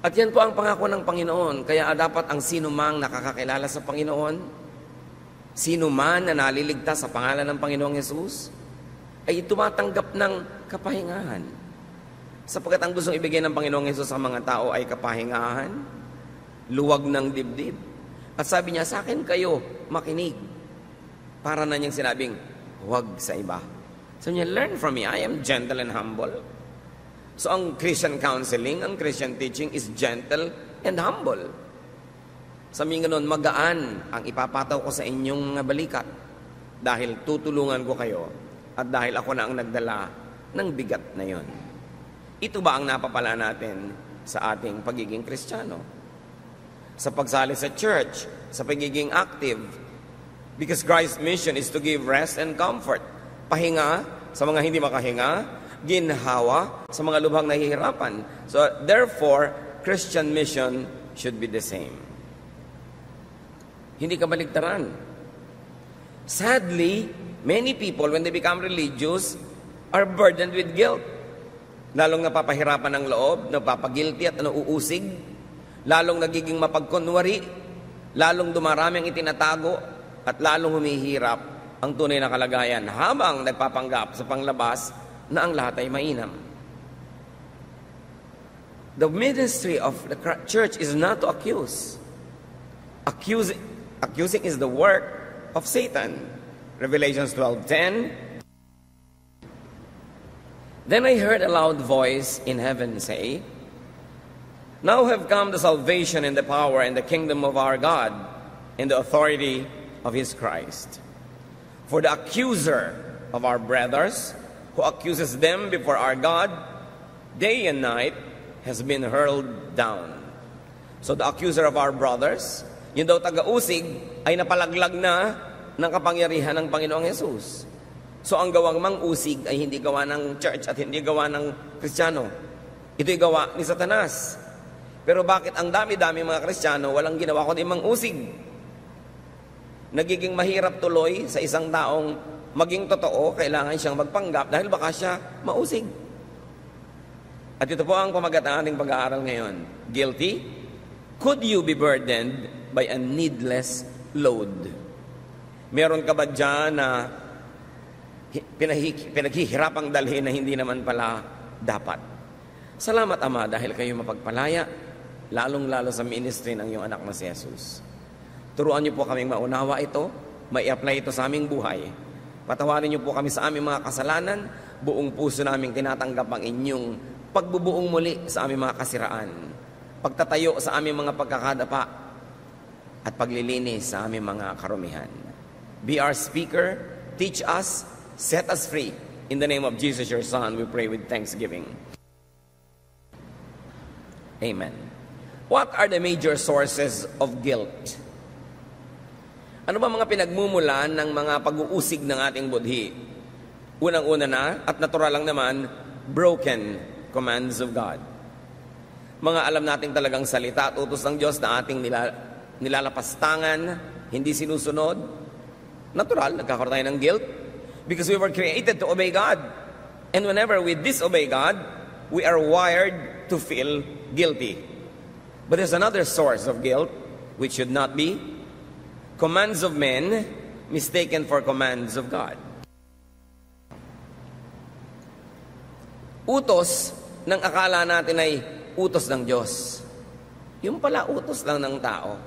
At yan po ang pangako ng Panginoon. Kaya dapat ang sino mang nakakakilala sa Panginoon, sino man na naliligtas sa pangalan ng Panginoong Hesus, ay tumatanggap ng kapahingahan. Sapagkat ang gustong ibigay ng Panginoong Hesus sa mga tao ay kapahingahan, luwag ng dibdib. At sabi niya, sa akin kayo makinig. Para na niyang sinabing, huwag sa iba. Sabi niya, learn from me, I am gentle and humble. So ang Christian counseling, ang Christian teaching is gentle and humble. Sabi nga nun, magaan ang ipapataw ko sa inyong mga balikat dahil tutulungan ko kayo at dahil ako na ang nagdala ng bigat na yon. Ito ba ang napapala natin sa ating pagiging Kristiyano? Sa pagsali sa church, sa pagiging active. Because Christ's mission is to give rest and comfort. Pahinga sa mga hindi makahinga, ginhawa sa mga lubhang nahihirapan. So, therefore, Christian mission should be the same. Hindi kabaligtaran. Sadly, many people, when they become religious, are burdened with guilt. Lalong napapahirapan ng loob, napapagilty at nauusig, lalong nagiging mapagkunwari, lalong dumarami ang itinatago, at lalong humihirap ang tunay na kalagayan habang nagpapanggap sa panglabas na ang lahat ay mainam. The ministry of the church is not to accuse. Accusing is the work of Satan. Revelations 12:10. Then I heard a loud voice in heaven say, now have come the salvation and the power and the kingdom of our God and the authority of his Christ. For the accuser of our brothers, who accuses them before our God day and night, has been hurled down. So the accuser of our brothers, yun daw taga-usig, ay napalaglag na ng kapangyarihan ng Panginoong Hesus. So ang gawang mang-usig ay hindi gawa ng church at hindi gawa ng Kristiyano. Ito'y gawa ni Satanas. Pero bakit ang dami-dami mga Kristiyano walang ginawa kundi mang-usig? Nagiging mahirap tuloy sa isang taong maging totoo, kailangan siyang magpanggap dahil baka siya mausig. At ito po ang pamagat ng ating pag-aaral ngayon. Guilty? Could you be burdened by a needless load? Meron ka ba dyan na pinaghihirapang dalhin na hindi naman pala dapat? Salamat, Ama, dahil kayo mapagpalaya, lalong-lalo sa ministry ng iyong anak na si Jesus. Turuan niyo po kaming maunawa ito, mai-apply ito sa aming buhay. Patawarin niyo po kami sa aming mga kasalanan, buong puso naming tinatanggap ang inyong pagbubuong muli sa aming mga kasiraan, pagtatayo sa aming mga pagkakadapa, at paglilinis sa aming mga karumihan. Be our speaker, teach us, set us free. In the name of Jesus, your Son, we pray with thanksgiving. Amen. What are the major sources of guilt? Ano ba mga pinagmumulan ng mga pag-uusig ng ating budhi? Unang-una na, at natural lang naman, broken commands of God. Mga alam nating talagang salita at utos ng Diyos na ating nilalapastangan, hindi sinusunod. Natural, nagkakaroon tayo ng guilt because we were created to obey God. And whenever we disobey God, we are wired to feel guilty. But there's another source of guilt, which should not be commands of men mistaken for commands of God. Utos ng akala natin ay utos ng Diyos. Yung pala utos lang ng tao.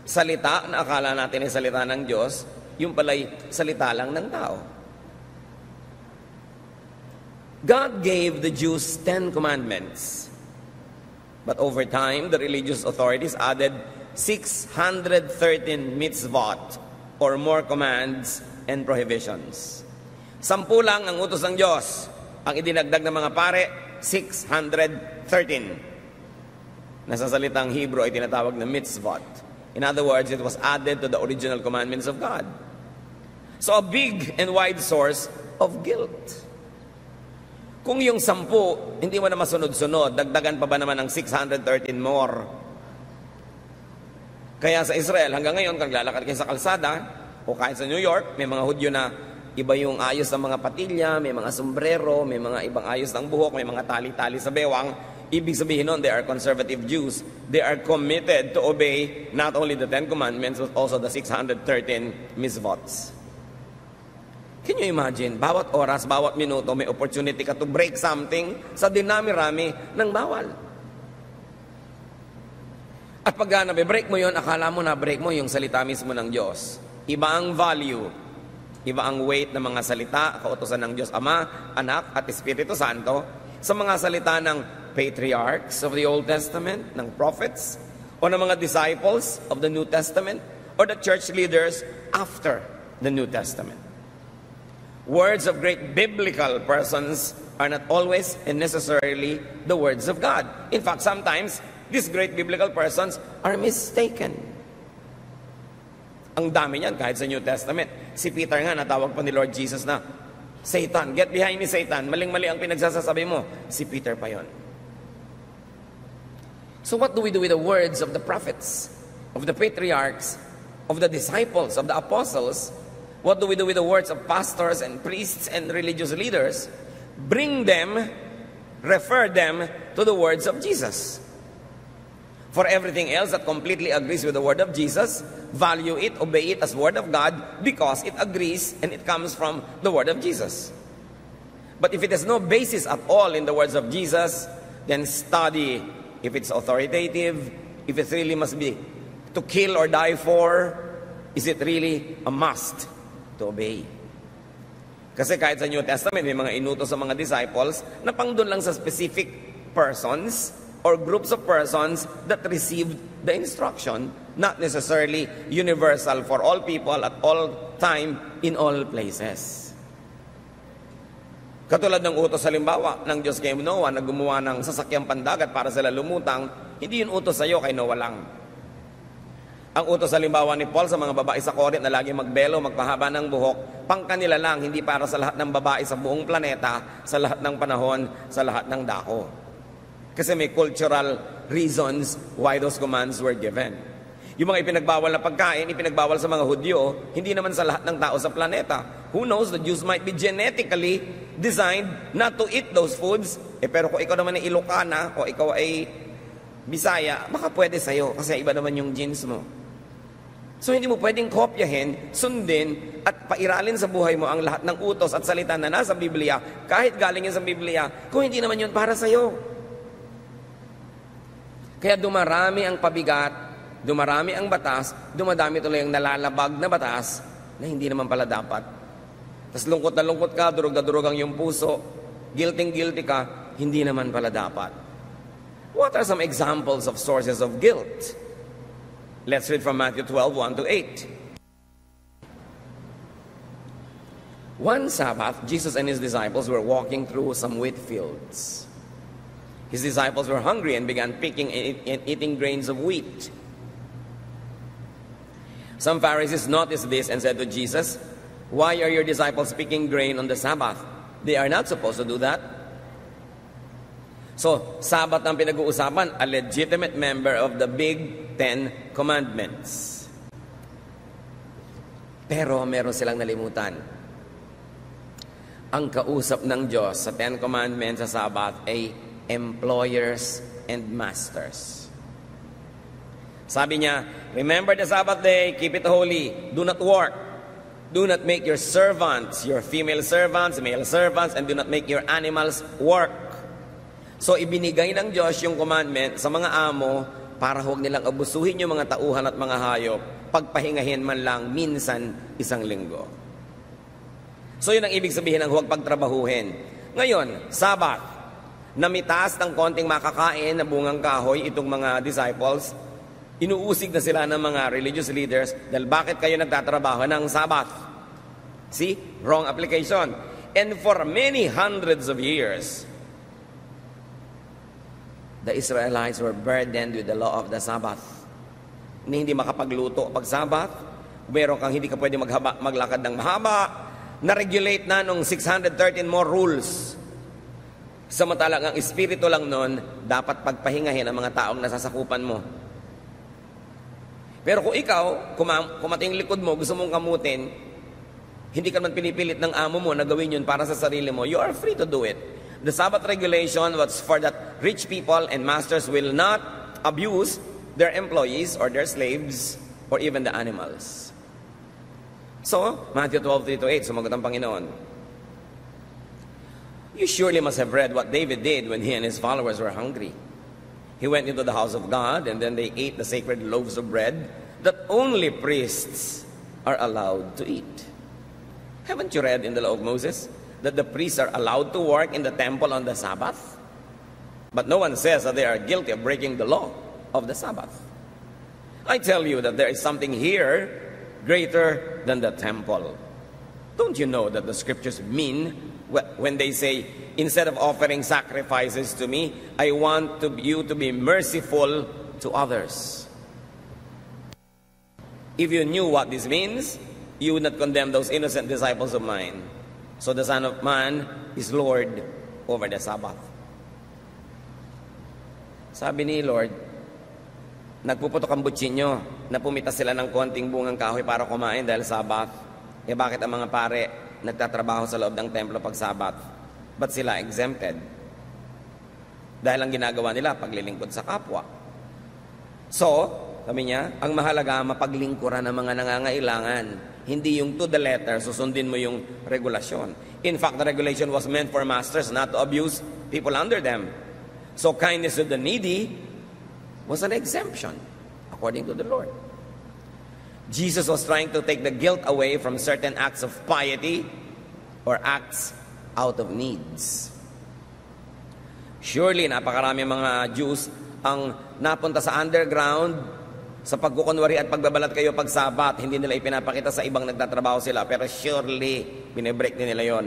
Salita na akala natin ay salita ng Diyos, yung pala ay salita lang ng tao. God gave the Jews 10 commandments. But over time, the religious authorities added 613 mitzvot or more commands and prohibitions. 10 lang ang utos ng Diyos. Ang idinagdag ng mga pare, 613. Nasa salitang Hebrew ay tinatawag na mitzvot. In other words, it was added to the original commandments of God. So a big and wide source of guilt. Kung yung 10, hindi mo na masunod-sunod, dagdagan pa ba naman ng 613 more? Kaya sa Israel, hanggang ngayon, kung lalakad kayo sa kalsada, o kahit sa New York, may mga Hudyo na iba yung ayos ng mga patilya, may mga sombrero, may mga ibang ayos ng buhok, may mga tali-tali sa bewang. Ibig sabihin nun, they are conservative Jews. They are committed to obey not only the 10 Commandments, but also the 613 mitzvots. Can you imagine? Bawat oras, bawat minuto, may opportunity ka to break something sa dinami-rami ng bawal. At pag nabe-break mo yon, akala mo na-break mo yung salita mismo ng Diyos. Iba ang value, iba ang weight ng mga salita, kautusan ng Diyos Ama, Anak, at Espiritu Santo, sa mga salita ng patriarchs of the Old Testament, ng prophets, o ng mga disciples of the New Testament, or the church leaders after the New Testament. Words of great biblical persons are not always and necessarily the words of God. In fact, sometimes, these great biblical persons are mistaken. Ang dami niyan kahit sa New Testament. Si Peter nga, natawag pa ni Lord Jesus na, Satan, get behind me, Satan. Maling-mali ang pinagsasasabi mo. Si Peter pa yon. So what do we do with the words of the prophets, of the patriarchs, of the disciples, of the apostles? What do we do with the words of pastors and priests and religious leaders? Bring them, refer them to the words of Jesus. For everything else that completely agrees with the word of Jesus, value it, obey it as word of God, because it agrees and it comes from the word of Jesus. But if it has no basis at all in the words of Jesus, then study if it's authoritative, if it really must be to kill or die for, is it really a must to obey? Kasi kahit sa New Testament, may mga inutos sa mga disciples na pang doon lang sa specific persons or groups of persons that received the instruction, not necessarily universal for all people at all time in all places. Katulad ng utos halimbawa ng Diyos kay Noah na gumawa ng sasakyang pandagat para sila lumutang, hindi yun utos sa iyo, kay Noah lang. Ang utos halimbawa ni Paul sa mga babae sa Corinth na lagi magbelo, magpahaba ng buhok, pang kanila lang, hindi para sa lahat ng babae sa buong planeta, sa lahat ng panahon, sa lahat ng dako. Kasi may cultural reasons why those commands were given. Yung mga ipinagbawal na pagkain, ipinagbawal sa mga Hudyo, hindi naman sa lahat ng tao sa planeta. Who knows, the Jews might be genetically designed not to eat those foods. Pero kung ikaw naman ay Ilocana o ikaw ay Bisaya, baka pwede sa'yo kasi iba naman yung genes mo. So hindi mo pwedeng kopyahin, sundin, at pairalin sa buhay mo ang lahat ng utos at salita na nasa Biblia, kahit galing yan sa Biblia, kung hindi naman yun para sa'yo. Kaya dumarami ang pabigat, dumarami ang batas, dumadami tuloy ang nalalabag na batas na hindi naman pala dapat. Tapos lungkot na lungkot ka, durog na durog ang iyong puso, guilty ka, hindi naman pala dapat. What are some examples of sources of guilt? Let's read from Matthew 12:1-8. One Sabbath, Jesus and his disciples were walking through some wheat fields. His disciples were hungry and began picking and eating grains of wheat. Some Pharisees noticed this and said to Jesus, "Why are your disciples picking grain on the Sabbath? They are not supposed to do that." So, Sabbath ang pinag-uusapan, a legitimate member of the Big Ten Commandments. Pero meron silang nalimutan. Ang kausap ng Diyos sa Ten Commandments sa Sabbath ay employers and masters. Sabi niya, remember the Sabbath day, keep it holy, do not work. Do not make your servants, your female servants, male servants, and do not make your animals work. So, ibinigay ng Diyos yung commandment sa mga amo para huwag nilang abusuhin yung mga tauhan at mga hayop, pagpahingahin man lang minsan isang linggo. So, yun ang ibig sabihin ng huwag pagtrabahuhin. Ngayon, Sabbath, namitas ng konting makakain na bungang kahoy itong mga disciples, inuusig na sila ng mga religious leaders dahil bakit kayo nagtatrabaho ng Sabbath? See? Wrong application. And for many hundreds of years, the Israelites were burdened with the law of the Sabbath. Hindi makapagluto pag Sabbath, meron kang hindi ka pwede maglakad ng mahaba, na-regulate na nung 613 more rules. Samantalang ang espiritu lang nun, dapat pagpahingahin ang mga taong nasasakupan mo. Pero kung ikaw, kumating likod mo, gusto mong kamutin, hindi ka naman pinipilit ng amo mo na gawin yun para sa sarili mo, you are free to do it. The Sabbath regulation was for that rich people and masters will not abuse their employees or their slaves or even the animals. So, Matthew 12:3-8, sumagot ang Panginoon, you surely must have read what David did when he and his followers were hungry. He went into the house of God, and then they ate the sacred loaves of bread that only priests are allowed to eat. Haven't you read in the law of Moses that the priests are allowed to work in the temple on the Sabbath? But no one says that they are guilty of breaking the law of the Sabbath. I tell you that there is something here greater than the temple. Don't you know that the scriptures mean when they say, instead of offering sacrifices to me, I want you to be merciful to others? If you knew what this means, you would not condemn those innocent disciples of mine. So the Son of Man is Lord over the Sabbath. Sabi ni Lord, nagpuputok ang butsinyo na pumitas sila ng konting bungang kahoy para kumain dahil Sabbath. Eh bakit ang mga pare nagtatrabaho sa loob ng templo pag Sabbath? Ba't sila exempted? Dahil ang ginagawa nila, paglilingkod sa kapwa. So, sabi niya, ang mahalaga, mapaglingkuran ng mga nangangailangan. Hindi yung to the letter, susundin mo yung regulasyon. In fact, the regulation was meant for masters not to abuse people under them. So, kindness to the needy was an exemption, according to the Lord. Jesus was trying to take the guilt away from certain acts of piety or acts out of needs. Surely, napakarami mga Jews ang napunta sa underground sa pagkukunwari at pagbabalat kayo pag Sabat. Hindi nila ipinapakita sa ibang nagtatrabaho sila, pero surely, binibreak din nila yon.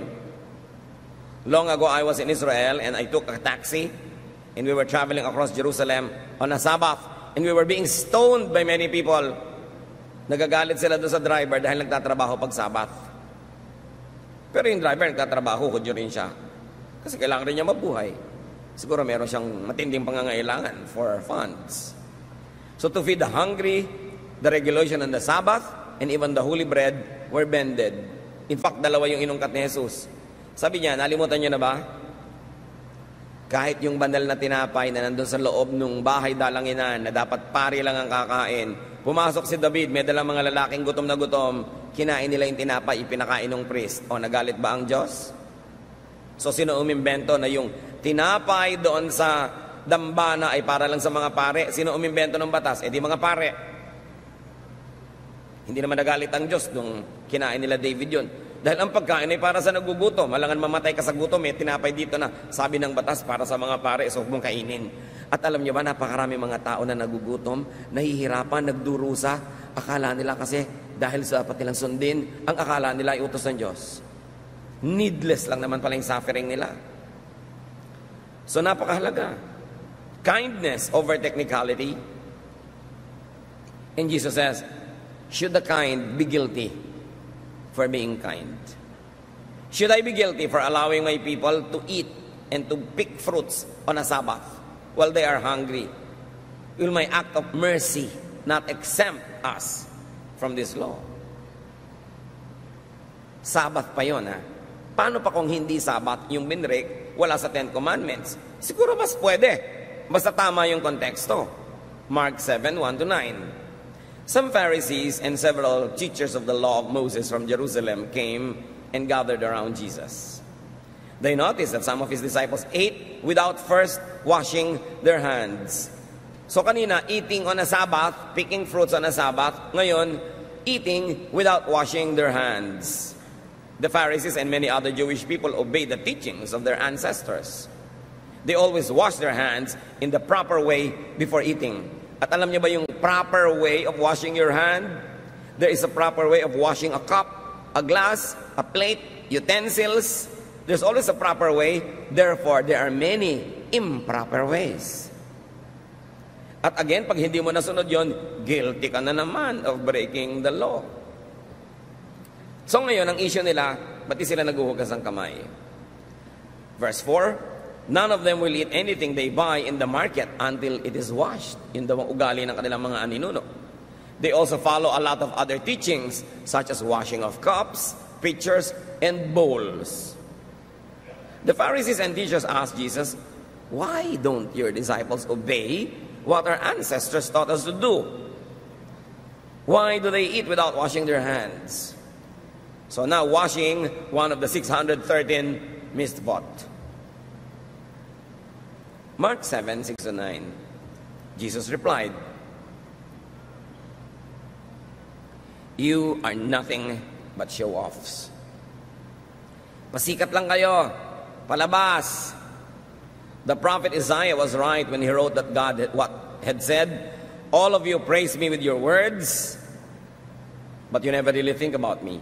Long ago, I was in Israel and I took a taxi and we were traveling across Jerusalem on a Sabbath and we were being stoned by many people. Nagagalit sila doon sa driver dahil nagtatrabaho pag Sabbath. Pero yung driver nagtatrabaho, hudyo rin siya. Kasi kailangan rin niya mabuhay. Siguro meron siyang matinding pangangailangan for funds. So to feed the hungry, the regulation on the Sabbath, and even the holy bread were bended. In fact, dalawa yung inungkat ni Jesus. Sabi niya, nalimutan niyo na ba? Kahit yung bandal na tinapay na nandun sa loob ng bahay dalanginan na dapat pari lang ang kakain, pumasok si David, may dalang mga lalaking gutom na gutom, kinain nila yung tinapay, ipinakain ng priest. O, nagalit ba ang Diyos? So, sino umimbento na yung tinapay doon sa dambana ay para lang sa mga pare? Sino umimbento ng batas? Eh di mga pare. Hindi naman nagalit ang Diyos nung kinain nila David yun. Dahil ang pagkain ay para sa nagugutom. Malangan mamatay ka sa gutom, may tinapay dito na sabi ng batas para sa mga pare, so huwag mong kainin. At alam niyo ba, napakarami mga tao na nagugutom, nahihirapan, nagdurusa. Akala nila kasi dahil sa dapat nilang sundin, ang akala nila ay utos ng Diyos. Needless lang naman pala yung suffering nila. So napakahalaga. Kindness over technicality. And Jesus says, should the kind be guilty for being kind? Should I be guilty for allowing my people to eat and to pick fruits on a Sabbath while they are hungry? Will my act of mercy not exempt us from this law? Sabbath pa yun, ha? Paano pa kung hindi Sabbath yung binrek, wala sa Ten Commandments? Siguro mas pwede. Basta tama yung konteksto. Mark 7:1-9. Some Pharisees and several teachers of the law of Moses from Jerusalem came and gathered around Jesus. They noticed that some of his disciples ate without first washing their hands. So kanina, eating on a Sabbath, picking fruits on a Sabbath. Ngayon, eating without washing their hands. The Pharisees and many other Jewish people obeyed the teachings of their ancestors. They always wash their hands in the proper way before eating. At alam niyo ba yung proper way of washing your hand? There is a proper way of washing a cup, a glass, a plate, utensils. There's always a proper way. Therefore, there are many improper ways. At again, pag hindi mo nasunod yon, guilty ka na naman of breaking the law. So ngayon, ang issue nila, ba't di sila naguhugas ng kamay? Verse 4, none of them will eat anything they buy in the market until it is washed. Yun daw ang ugali ng kanilang mga aninuno. They also follow a lot of other teachings, such as washing of cups, pitchers, and bowls. The Pharisees and teachers asked Jesus, Why don't your disciples obey what our ancestors taught us to do? Why do they eat without washing their hands? So now washing one of the 613 mitzvot. Mark 7:6-9. Jesus replied, "You are nothing but show-offs. Pasikat lang kayo, palabas." The prophet Isaiah was right when he wrote that God had said, "All of you praise me with your words, but you never really think about me.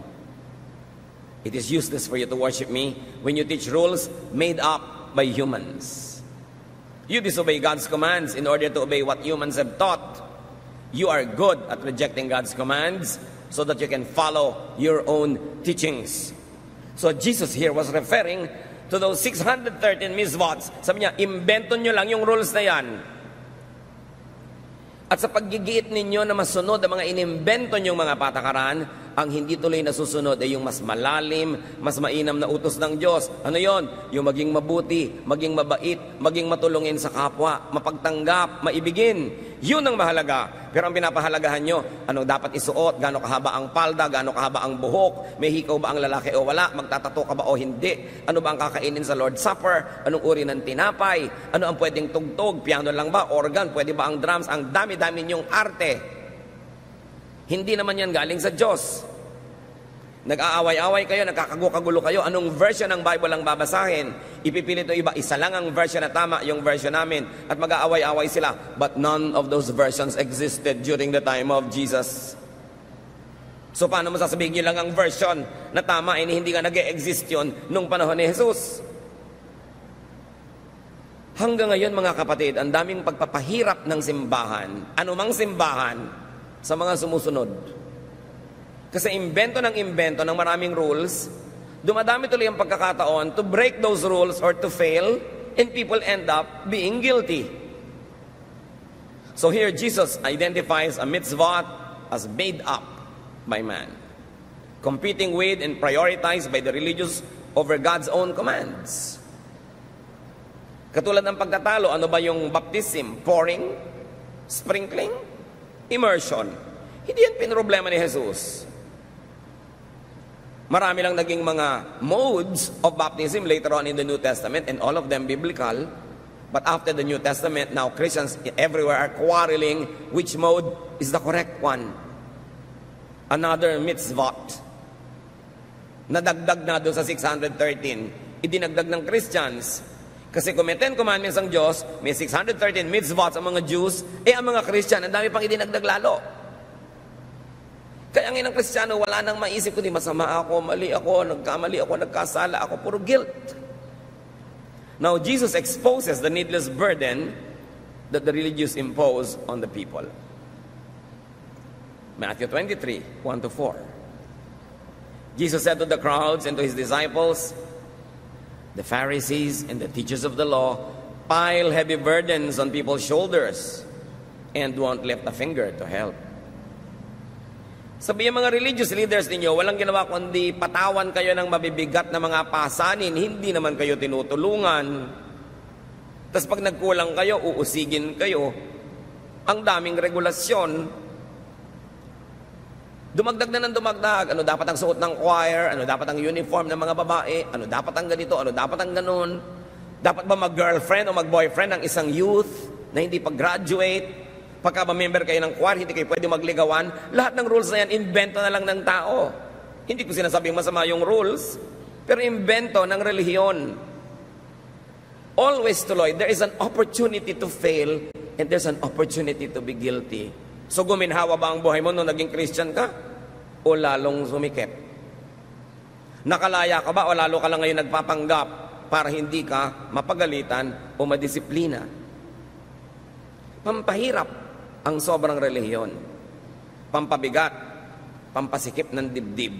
It is useless for you to worship me when you teach rules made up by humans. You disobey God's commands in order to obey what humans have taught. You are good at rejecting God's commands so that you can follow your own teachings." So Jesus here was referring to those 613 mitzvots. Sabi niya, imbento nyo lang yung rules na yan. At sa paggigiit ninyo na masunod ang mga inimbento nyong mga patakaran, ang hindi tuloy nasusunod ay yung mas malalim, mas mainam na utos ng Diyos. Ano yon? Yung maging mabuti, maging mabait, maging matulungin sa kapwa, mapagtanggap, maibigin. Yun ang mahalaga. Pero ang pinapahalagahan nyo, ano dapat isuot, gaano kahaba ang palda, gaano kahaba ang buhok, may hikaw ba ang lalaki o wala, magtatato ka ba o hindi, ano ba ang kakainin sa Lord's Supper, anong uri ng tinapay, ano ang pwedeng tugtog, piano lang ba, organ, pwede ba ang drums, ang dami-dami nyong arte. Hindi naman yan galing sa Diyos. Nag-aaway-away kayo, nagkakagulo kayo, anong version ng Bible ang babasahin? Ipipilit o iba, isa lang ang version na tama, yung version namin, at mag-aaway-away sila. But none of those versions existed during the time of Jesus. So paano mo sasabihin nyo lang ang version na tama, hindi nga nag-e-exist yun nung panahon ni Jesus? Hanggang ngayon mga kapatid, ang daming pagpapahirap ng simbahan, anumang simbahan, sa mga sumusunod. Kasi imbento ng maraming rules, dumadami tuloy ang pagkakataon to break those rules or to fail, and people end up being guilty. So here Jesus identifies a mitzvah as made up by man, competing with and prioritized by the religious over God's own commands. Katulad ng pagtatalo, ano ba yung baptism? Pouring? Sprinkling? Immersion? Hindi yan pinroblema ni Jesus. Marami lang naging mga modes of baptism later on in the New Testament, and all of them biblical. But after the New Testament, now Christians everywhere are quarreling which mode is the correct one. Another mitzvot. Nadagdag na doon sa 613. Idinagdag ng Christians. Kasi kung may 10 commandments ang Diyos, may 613 mitzvots ang mga Jews, ang mga Christian, ang dami pang idinagdag lalo. Kaya ngayon ang Kristiyano, wala nang maisip kundi masama ako, mali ako, nagkamali ako, nagkasala ako, puro guilt. Now, Jesus exposes the needless burden that the religious impose on the people. Matthew 23, 1-4. Jesus said to the crowds and to his disciples, "The Pharisees and the teachers of the law pile heavy burdens on people's shoulders and won't lift a finger to help." Sabi yung mga religious leaders ninyo, walang ginawa kundi patawan kayo ng mabibigat na mga pasanin, hindi naman kayo tinutulungan. Tapos pag nagkulang kayo, uusigin kayo. Ang daming regulasyon. Dumagdag na ng dumagdag. Ano dapat ang suot ng choir? Ano dapat ang uniform ng mga babae? Ano dapat ang ganito? Ano dapat ang ganun? Dapat ba mag-girlfriend o mag-boyfriend ang isang youth na hindi pag-graduate? Pagka ba member kayo ng choir, hindi kayo pwede magligawan. Lahat ng rules na yan, invento na lang ng tao. Hindi ko sinasabing masama yung rules, pero invento ng relihiyon. Always tuloy, there is an opportunity to fail and there's an opportunity to be guilty. So guminhawa ba ang buhay mo nung naging Christian ka? O lalong sumikip? Nakalaya ka ba o lalo ka lang ngayon nagpapanggap para hindi ka mapagalitan o madisiplina? Pampahirap ang sobrang relihiyon, pampabigat, pampasikip ng dibdib,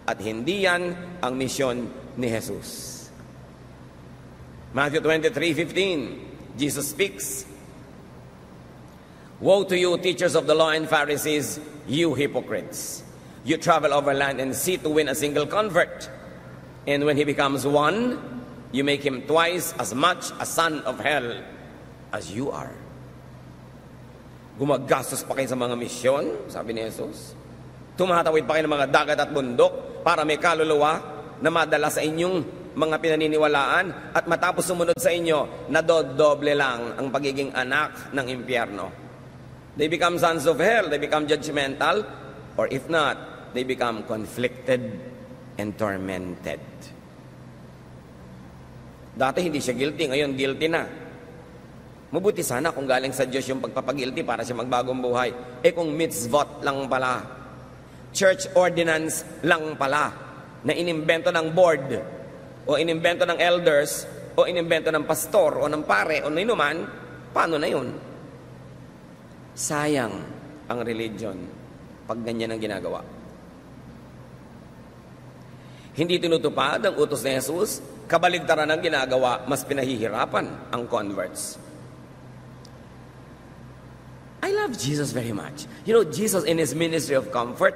at hindi yan ang misyon ni Jesus. Matthew 23:15, Jesus speaks, "Woe to you, teachers of the law and Pharisees, you hypocrites! You travel over land and sea to win a single convert, and when he becomes one, You make him twice as much a son of hell as you are. Gumagastos pa kayo sa mga misyon, sabi ni Jesus. Tumatawid pa kayo ng mga dagat at bundok para may kaluluwa na madala sa inyong mga pinaniniwalaan at matapos sumunod sa inyo, nadodoble lang ang pagiging anak ng impyerno. They become sons of hell, they become judgmental, or if not, they become conflicted and tormented. Dati hindi siya guilty, ngayon guilty na. Mabuti sana kung galing sa Diyos yung pagpapagilty para siya magbagong buhay. Kung mitzvot lang pala, church ordinance lang pala, na inimbento ng board, o inimbento ng elders, o inimbento ng pastor, o ng pare, o ninuman, paano na yun? Sayang ang religion pag ganyan ang ginagawa. Hindi tinutupad ang utos ni Jesus, kabaligtaran ang ginagawa, mas pinahihirapan ang converts. I love Jesus very much. You know, Jesus in His ministry of comfort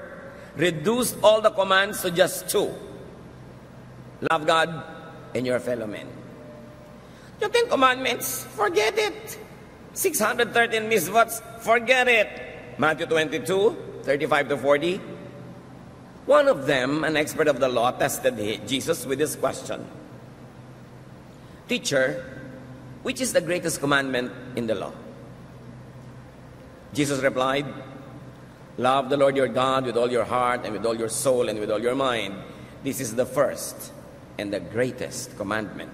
reduced all the commands to just 2. Love God and your fellow men. Yung 10 commandments, forget it. 613 mitzvahs, forget it. Matthew 22, 35 to 40. One of them, an expert of the law, tested Jesus with this question. Teacher, which is the greatest commandment in the law? Jesus replied, love the Lord your God with all your heart and with all your soul and with all your mind. This is the first and the greatest commandment.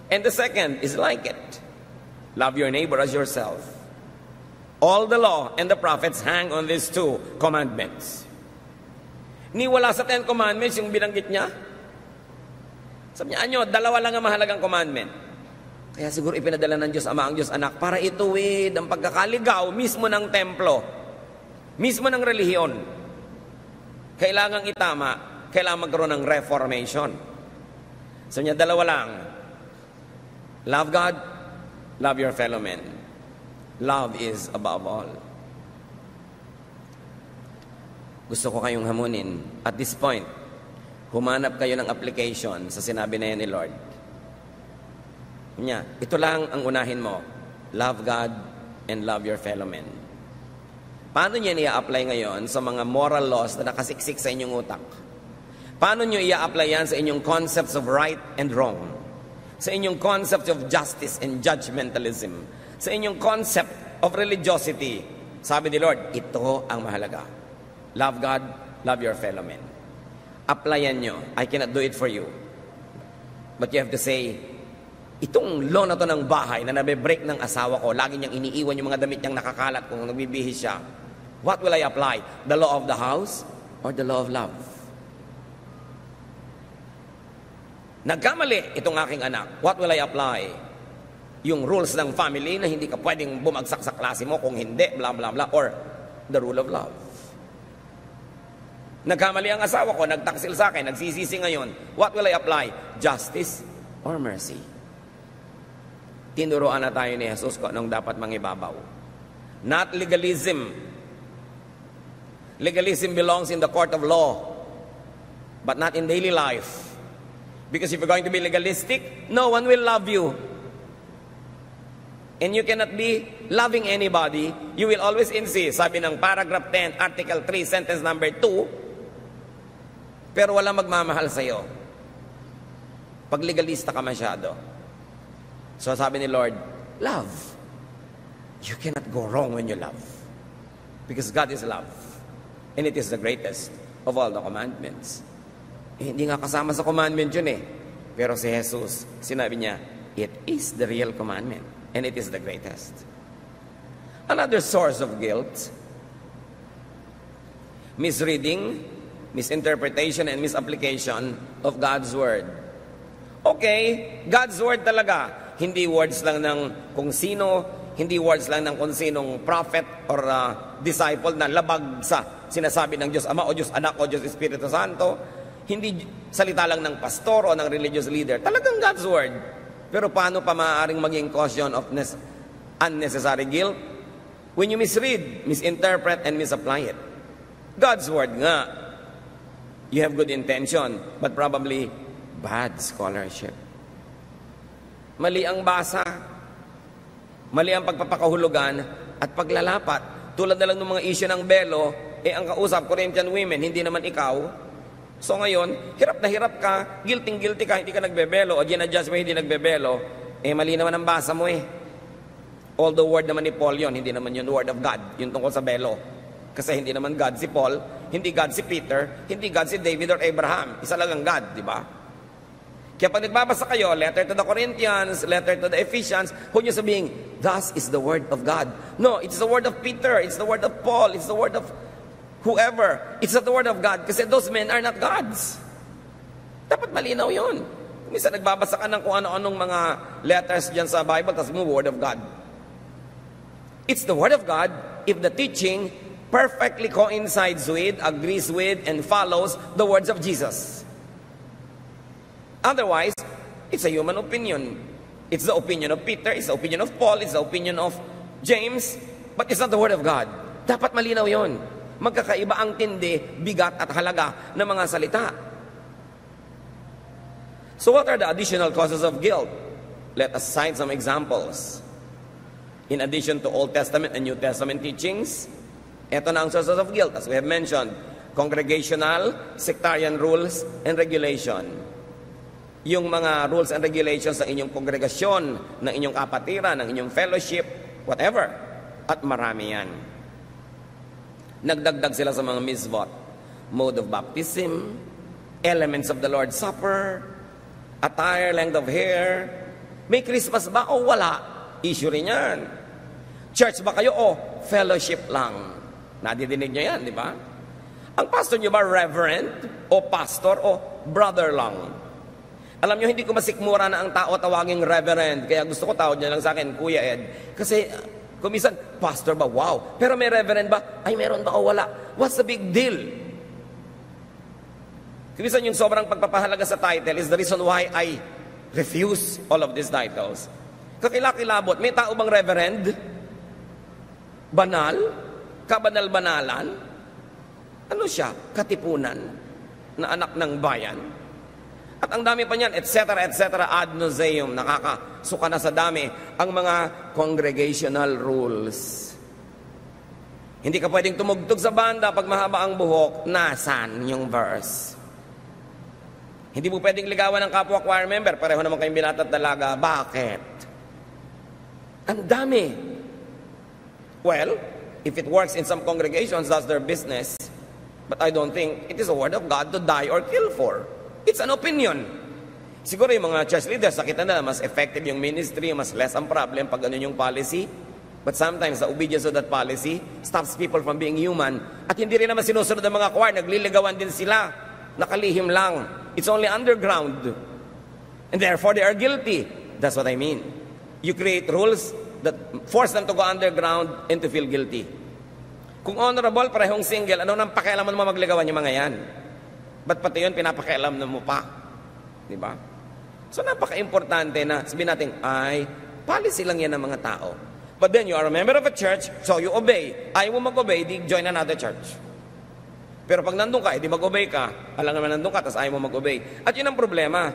And the second is like it. Love your neighbor as yourself. All the law and the prophets hang on these 2 commandments. Ni wala sa 10 commandments yung binanggit niya. Sabi niya, dalawa lang ang mahalagang commandment. Kaya siguro ipinadala ng Diyos Ama ang Diyos Anak para ituwid ang pagkakaligaw mismo ng templo, mismo ng relihiyon. Kailangang itama, kailangan magkaroon ng reformation. Sabi niya, dalawa lang. Love God, love your fellow men. Love is above all. Gusto ko kayong hamunin. At this point, humanap kayo ng application sa sinabi na yan ni Lord. Ito lang ang unahin mo. Love God and love your fellow men. Paano niya i-apply ngayon sa mga moral laws na nakasiksik sa inyong utak? Paano niyo i-apply yan sa inyong concepts of right and wrong? Sa inyong concepts of justice and judgmentalism? Sa inyong concept of religiosity? Sabi ni Lord, ito ang mahalaga. Love God, love your fellow men. Applyan nyo. I cannot do it for you. But you have to say, itong law na to ng bahay na nabe-break ng asawa ko, lagi niyang iniiwan yung mga damit niyang nakakalat kung nagbibihis siya. What will I apply? The law of the house or the law of love? Nagkamali itong aking anak. What will I apply? Yung rules ng family na hindi ka pwedeng bumagsak sa klase mo kung hindi, blah, blah, blah. Or the rule of love. Nagkamali ang asawa ko, nagtaksil sa akin, nagsisisi ngayon. What will I apply? Justice or mercy? Tinuruan na tayo ni Jesus kung anong dapat mangibabaw. Not legalism. Legalism belongs in the court of law, but not in daily life. Because if you're going to be legalistic, no one will love you. And you cannot be loving anybody. You will always insist. Sabi ng paragraph 10, article 3, sentence number 2, pero wala magmamahal sa'yo. Pag legalista ka masyado. So sabi ni Lord, love. You cannot go wrong when you love. Because God is love. And it is the greatest of all the commandments. Hindi nga kasama sa commandment yun eh. Pero si Jesus, sinabi niya, it is the real commandment. And it is the greatest. Another source of guilt, misreading, misinterpretation, and misapplication of God's Word. Okay, God's Word talaga. Hindi words lang ng kung sino, hindi words lang ng kung sinong prophet or disciple na labag sa sinasabi ng Diyos Ama o Diyos Anak o Diyos Espiritu Santo. Hindi salita lang ng pastor o ng religious leader. Talagang God's Word. Pero paano pa maaaring maging caution of unnecessary guilt? When you misread, misinterpret, and misapply it. God's Word nga. You have good intention, but probably bad scholarship. Mali ang basa. Mali ang pagpapakahulugan at paglalapat. Tulad na lang ng mga issue ng belo, ang kausap, Corinthian women, hindi naman ikaw. So ngayon, hirap na hirap ka, guilty ka, hindi ka nagbebelo, o ginadjust mo, hindi nagbebelo, mali naman ang basa mo Although word naman ni Paul yon, hindi naman yun word of God, yung tungkol sa belo. Kasi hindi naman God si Paul, hindi God si Peter, hindi God si David or Abraham. Isa lang ang God, di ba? Kaya pag nagbabasa kayo, letter to the Corinthians, letter to the Ephesians, huwag nyo sabihin, thus is the word of God. No, it's the word of Peter, it's the word of Paul, it's the word of whoever. It's not the word of God kasi those men are not gods. Dapat malinaw yun. Minsan nagbabasa ka ng kung ano-anong mga letters dyan sa Bible, tapos mo word of God. It's the word of God if the teaching perfectly coincides with, agrees with, and follows the words of Jesus. Otherwise, it's a human opinion. It's the opinion of Peter, it's the opinion of Paul, it's the opinion of James, but it's not the word of God. Dapat malinaw yon. Magkakaiba ang tindi, bigat at halaga ng mga salita. So what are the additional causes of guilt? Let us cite some examples. In addition to Old Testament and New Testament teachings, ito na ang sources of guilt, as we have mentioned: congregational, sectarian rules, and regulation. Yung mga rules and regulations ng inyong kongregasyon, ng inyong kapatiran, ng inyong fellowship, whatever. At marami yan. Nagdagdag sila sa mga misvot. Mode of baptism, elements of the Lord's Supper, attire, length of hair. May Christmas ba o wala? Issue rin yan. Church ba kayo o fellowship lang? Nadidinig nyo yan, di ba? Ang pastor nyo ba reverend o pastor o brother lang? Alam nyo, hindi ko masikmura na ang tao tawaging reverend. Kaya gusto ko tawag niya lang sa akin, Kuya Ed. Kasi kumisan, pastor ba? Wow. Pero may reverend ba? Ay, meron ba o wala? What's the big deal? Kumisan yung sobrang pagpapahalaga sa title is the reason why I refuse all of these titles. Kakilakilabot, may tao bang reverend? Banal? Kabanal-banalan? Ano siya? Katipunan na anak ng bayan? At ang dami pa niyan, etc., ad nauseam, nakakasuka na sa dami ang mga congregational rules. Hindi ka pwedeng tumugtog sa banda pag mahaba ang buhok. Nasaan yung verse? Hindi mo pwedeng ligawan ng kapwa choir member, pareho naman kayong binata at dalaga. Bakit? Ang dami. Well, if it works in some congregations, that's their business. But I don't think it is a word of God to die or kill for. It's an opinion. Siguro yung mga church leaders, nakita na mas effective yung ministry, mas less ang problem pag ganun yung policy. But sometimes the obedience of that policy stops people from being human. At hindi rin naman sinusunod ng mga choir, nagliligawan din sila. Nakalihim lang. It's only underground. And therefore they are guilty. That's what I mean. You create rules that force them to go underground and to feel guilty. Kung honorable, parehong single, ano nang pakialaman mo magligawan yung mga yan? Ba't pati yun, pinapakialam mo pa? Diba? So napaka-importante na sabihin natin, ay, policy lang yan ng mga tao. But then you are a member of a church, so you obey. Ayaw mo mag-obey, di join another church. Pero pag nandun ka, di mag-obey ka. Alam naman nandun ka, tapos ayaw mo mag-obey. At yun ang problema.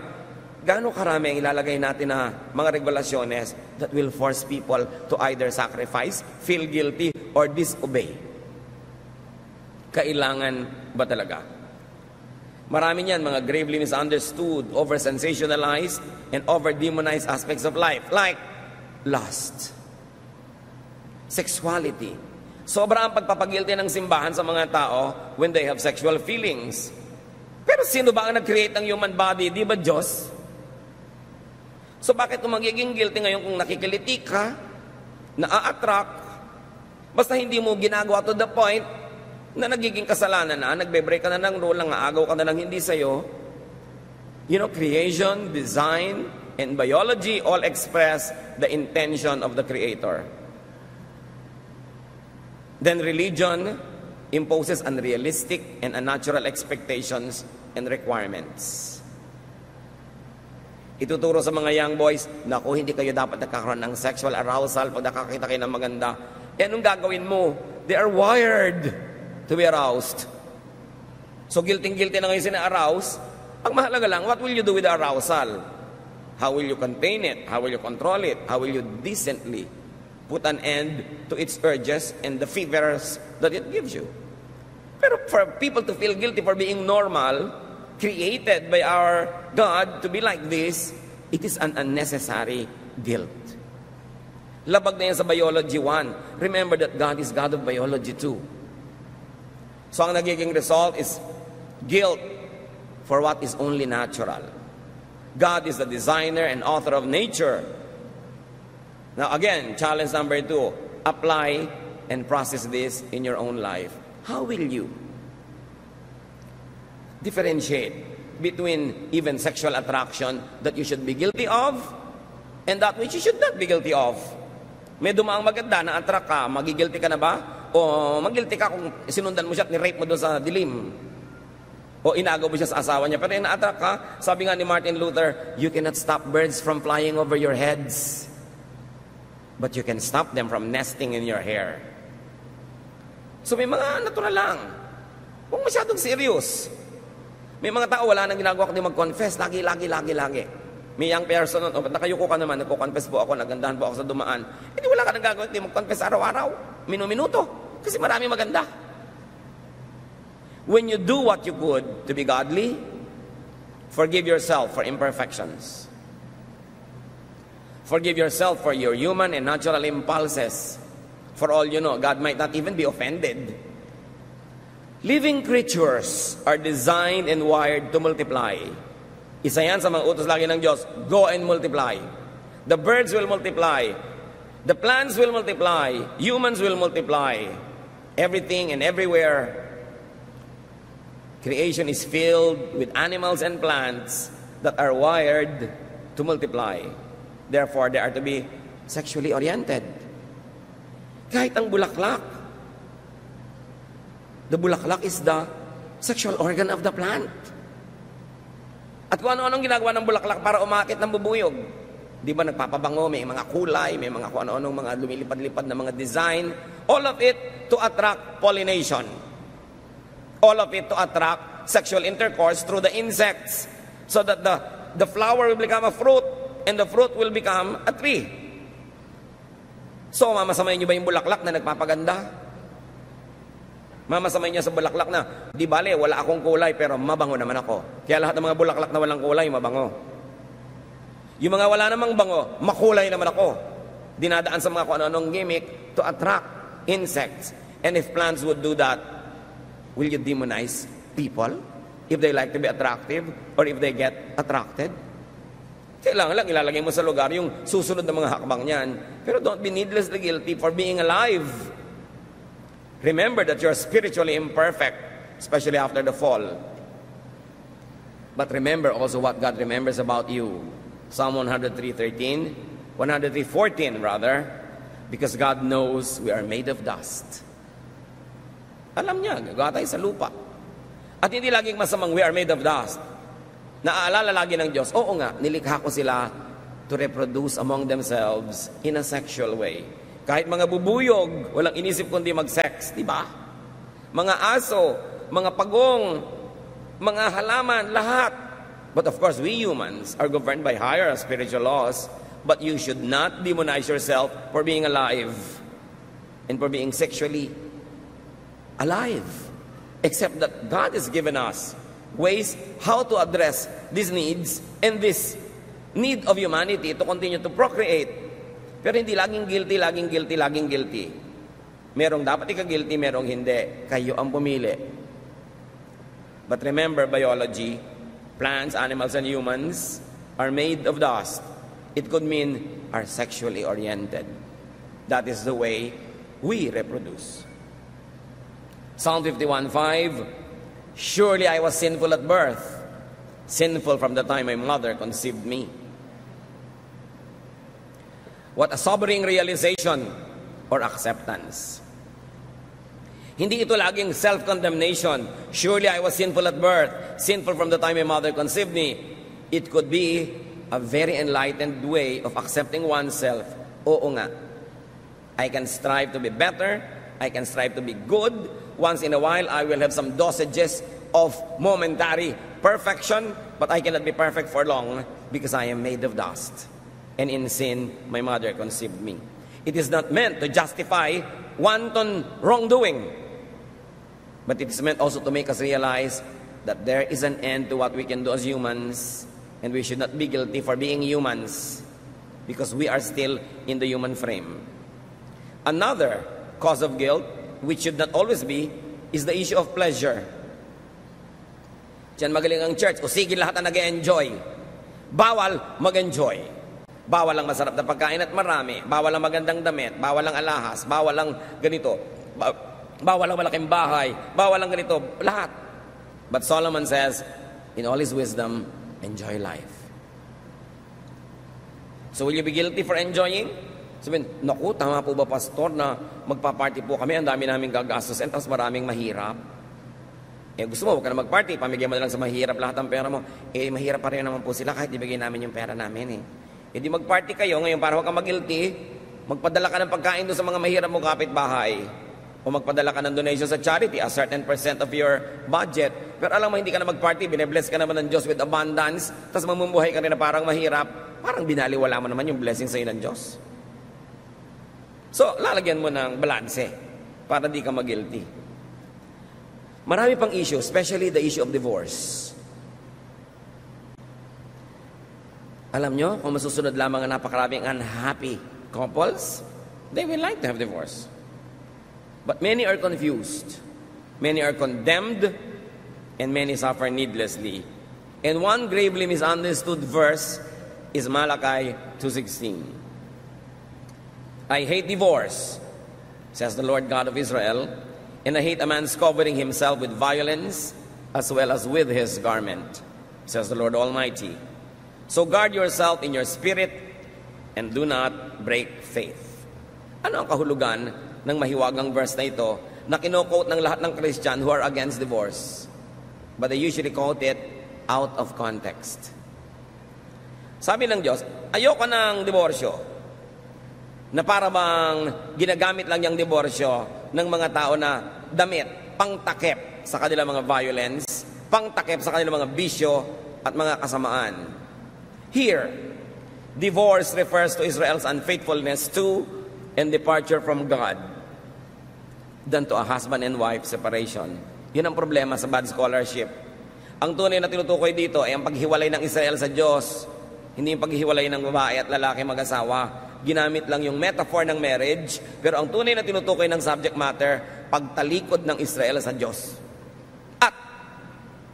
Gaano karami ang ilalagay natin na mga regulasyones that will force people to either sacrifice, feel guilty, or disobey? Kailangan ba talaga? Marami niyan, mga gravely misunderstood, over-sensationalized, and over-demonized aspects of life. Like lust, sexuality. Sobra ang pagpapagilty ng simbahan sa mga tao when they have sexual feelings. Pero sino ba ang nag-create ng human body? Di ba Diyos? So bakit kung magiging guilty ngayon kung nakikiliti ka, na-attract, basta hindi mo ginagawa to the point na nagiging kasalanan na, nagbe-break ka na ng rule, nangaagaw ka na ng hindi sa'yo. You know, creation, design, and biology all express the intention of the Creator. Then religion imposes unrealistic and unnatural expectations and requirements. Ituturo sa mga young boys, naku, hindi kayo dapat nakakaroon ng sexual arousal pag nakakita kayo ng maganda. Eh, anong gagawin mo? They are wired to be aroused. So, guilty na ngayon sina-arouse. Ang mahalaga lang, what will you do with the arousal? How will you contain it? How will you control it? How will you decently put an end to its urges and the fevers that it gives you? Pero for people to feel guilty for being normal, created by our God to be like this, it is an unnecessary guilt. Labag na yan sa biology 1. Remember that God is God of biology 2. So ang nagiging result is guilt for what is only natural. God is the designer and author of nature. Now again, challenge number 2, apply and process this in your own life. How will you differentiate between even sexual attraction that you should be guilty of and that which you should not be guilty of? May dumaang maganda na attract ka, magigilty ka na ba? O magilty ka kung sinundan mo siya at ni-rape mo doon sa dilim? O inagaw mo siya sa asawa niya? Pero ina-attract ka, sabi nga ni Martin Luther, you cannot stop birds from flying over your heads, but you can stop them from nesting in your hair. So may mga natural lang. Huwag masyadong serious. May mga tao wala nang ginagawa kundi mag-confess. Lagi. May young person, nakayuko ka naman, nagko-confess po ako, nagandahan po ako sa dumaan. Hindi wala ka nang gagawin, hindi mag-confess araw-araw, minuto. Kasi marami maganda. When you do what you could to be godly, forgive yourself for imperfections. Forgive yourself for your human and natural impulses. For all you know, God might not even be offended. Living creatures are designed and wired to multiply. Isa yan sa mga utos lagi ng Diyos, go and multiply. The birds will multiply. The plants will multiply. Humans will multiply. Everything and everywhere. Creation is filled with animals and plants that are wired to multiply. Therefore, they are to be sexually oriented. Kahit ang bulaklak. The bulaklak is the sexual organ of the plant. At kung ano-anong ginagawa ng bulaklak para umakit ng bubuyog. Di ba nagpapabango, may mga kulay, may mga kung ano-anong mga lumilipad-lipad na mga design. All of it to attract pollination. All of it to attract sexual intercourse through the insects. So that the flower will become a fruit and the fruit will become a tree. So, mamasamayin niyo ba yung bulaklak na nagpapaganda? Mamasamayin niya sa bulaklak na, di bale, wala akong kulay pero mabango naman ako. Kaya lahat ng mga bulaklak na walang kulay, mabango. Yung mga wala namang bango, makulay naman ako. Dinadaan sa mga kung ano-anong gimmick to attract insects. And if plants would do that, will you demonize people if they like to be attractive or if they get attracted? Kailangan lang ilalagay mo sa lugar yung susunod na mga hakbang niyan. Pero don't be needlessly guilty for being alive. Remember that you're spiritually imperfect, especially after the fall. But remember also what God remembers about you. Psalm 103:13, 103:14 rather, because God knows we are made of dust. Alam niya, gagawa tayo sa lupa. At hindi laging masamang we are made of dust. Naaalala lagi ng Diyos, oo nga, nilikha ko sila to reproduce among themselves in a sexual way. Kahit mga bubuyog, walang inisip kundi mag-sex, di ba? Mga aso, mga pagong, mga halaman, lahat. But of course, we humans are governed by higher spiritual laws, but you should not demonize yourself for being alive and for being sexually alive. Except that God has given us ways how to address these needs and this need of humanity to continue to procreate. Pero hindi laging guilty. Merong dapat ika-guilty, merong hindi. Kayo ang pumili. But remember, biology, plants, animals, and humans are made of dust. It could mean are sexually oriented. That is the way we reproduce. Psalm 51:5, surely I was sinful at birth, sinful from the time my mother conceived me. What a sobering realization or acceptance. Hindi ito laging self-condemnation. Surely I was sinful at birth, sinful from the time my mother conceived me. It could be a very enlightened way of accepting oneself. Oo nga, I can strive to be better, I can strive to be good. Once in a while, I will have some dosages of momentary perfection, but I cannot be perfect for long. because I am made of dust, and in sin my mother conceived me. It is not meant to justify wanton wrongdoing, but it is meant also to make us realize that there is an end to what we can do as humans, and we should not be guilty for being humans, because we are still in the human frame. Another cause of guilt, which should not always be, is the issue of pleasure. Diyan magaling ang church, sige lahat na nag-enjoy. Bawal mag-enjoy. Bawal ang masarap na pagkain at marami. Bawal ang magandang damit. Bawal ang alahas. Bawal ang ganito. Bawal ang malaking bahay. Bawal ang ganito. Lahat. But Solomon says, in all his wisdom, enjoy life. So will you be guilty for enjoying? Sabihin, naku, tama po ba pastor na magpa-party po kami, ang dami namin gagastos, and tapos maraming mahirap? Eh gusto mo, huwag ka na mag-party, pamigyan mo na lang sa mahirap lahat ng pera mo. Eh mahirap pa rin naman po sila kahit ibigay namin yung pera namin eh. Eh di mag-party kayo, ngayon para huwag ka mag-guilty, magpadala ka ng pagkain doon sa mga mahirap mo kapitbahay. O magpadala ka ng donation sa charity, a certain % of your budget. Pero alam mo, hindi ka na mag-party, bine-bless ka naman ng Diyos with abundance, tapos mamumuhay ka rin na parang mahirap, parang binaliwala mo naman yung blessing sa'yo ng Diyos. So, lalagyan mo ng balanse para di ka mag-guilty. Marami pang issue, especially the issue of divorce. Alam nyo, kung masusunod lamang ang napakaraming unhappy couples, they will like to have divorce. But many are confused. Many are condemned, and many suffer needlessly. And one gravely misunderstood verse is Malachi 2:16. I hate divorce, says the Lord God of Israel, and I hate a man's covering himself with violence as well as with his garment, says the Lord Almighty. So guard yourself in your spirit and do not break faith. Ano ang kahulugan ng mahiwagang verse na ito na kino-quote ng lahat ng Christian who are against divorce? But they usually quote it out of context. Sabi ng Diyos, ayoko ng diborsyo, na para bang ginagamit lang yung diborsyo ng mga tao na damit, pangtakip sa kanilang mga violence, pangtakip sa kanilang mga bisyo at mga kasamaan. Here, divorce refers to Israel's unfaithfulness to and departure from God than to a husband and wife separation. Yun ang problema sa bad scholarship. Ang tunay na tinutukoy dito ay ang paghiwalay ng Israel sa Diyos, hindi yung paghiwalay ng babae at lalaki mag-asawa. Ginamit lang yung metaphor ng marriage, pero ang tunay na tinutukoy ng subject matter, pagtalikod ng Israel sa Diyos. At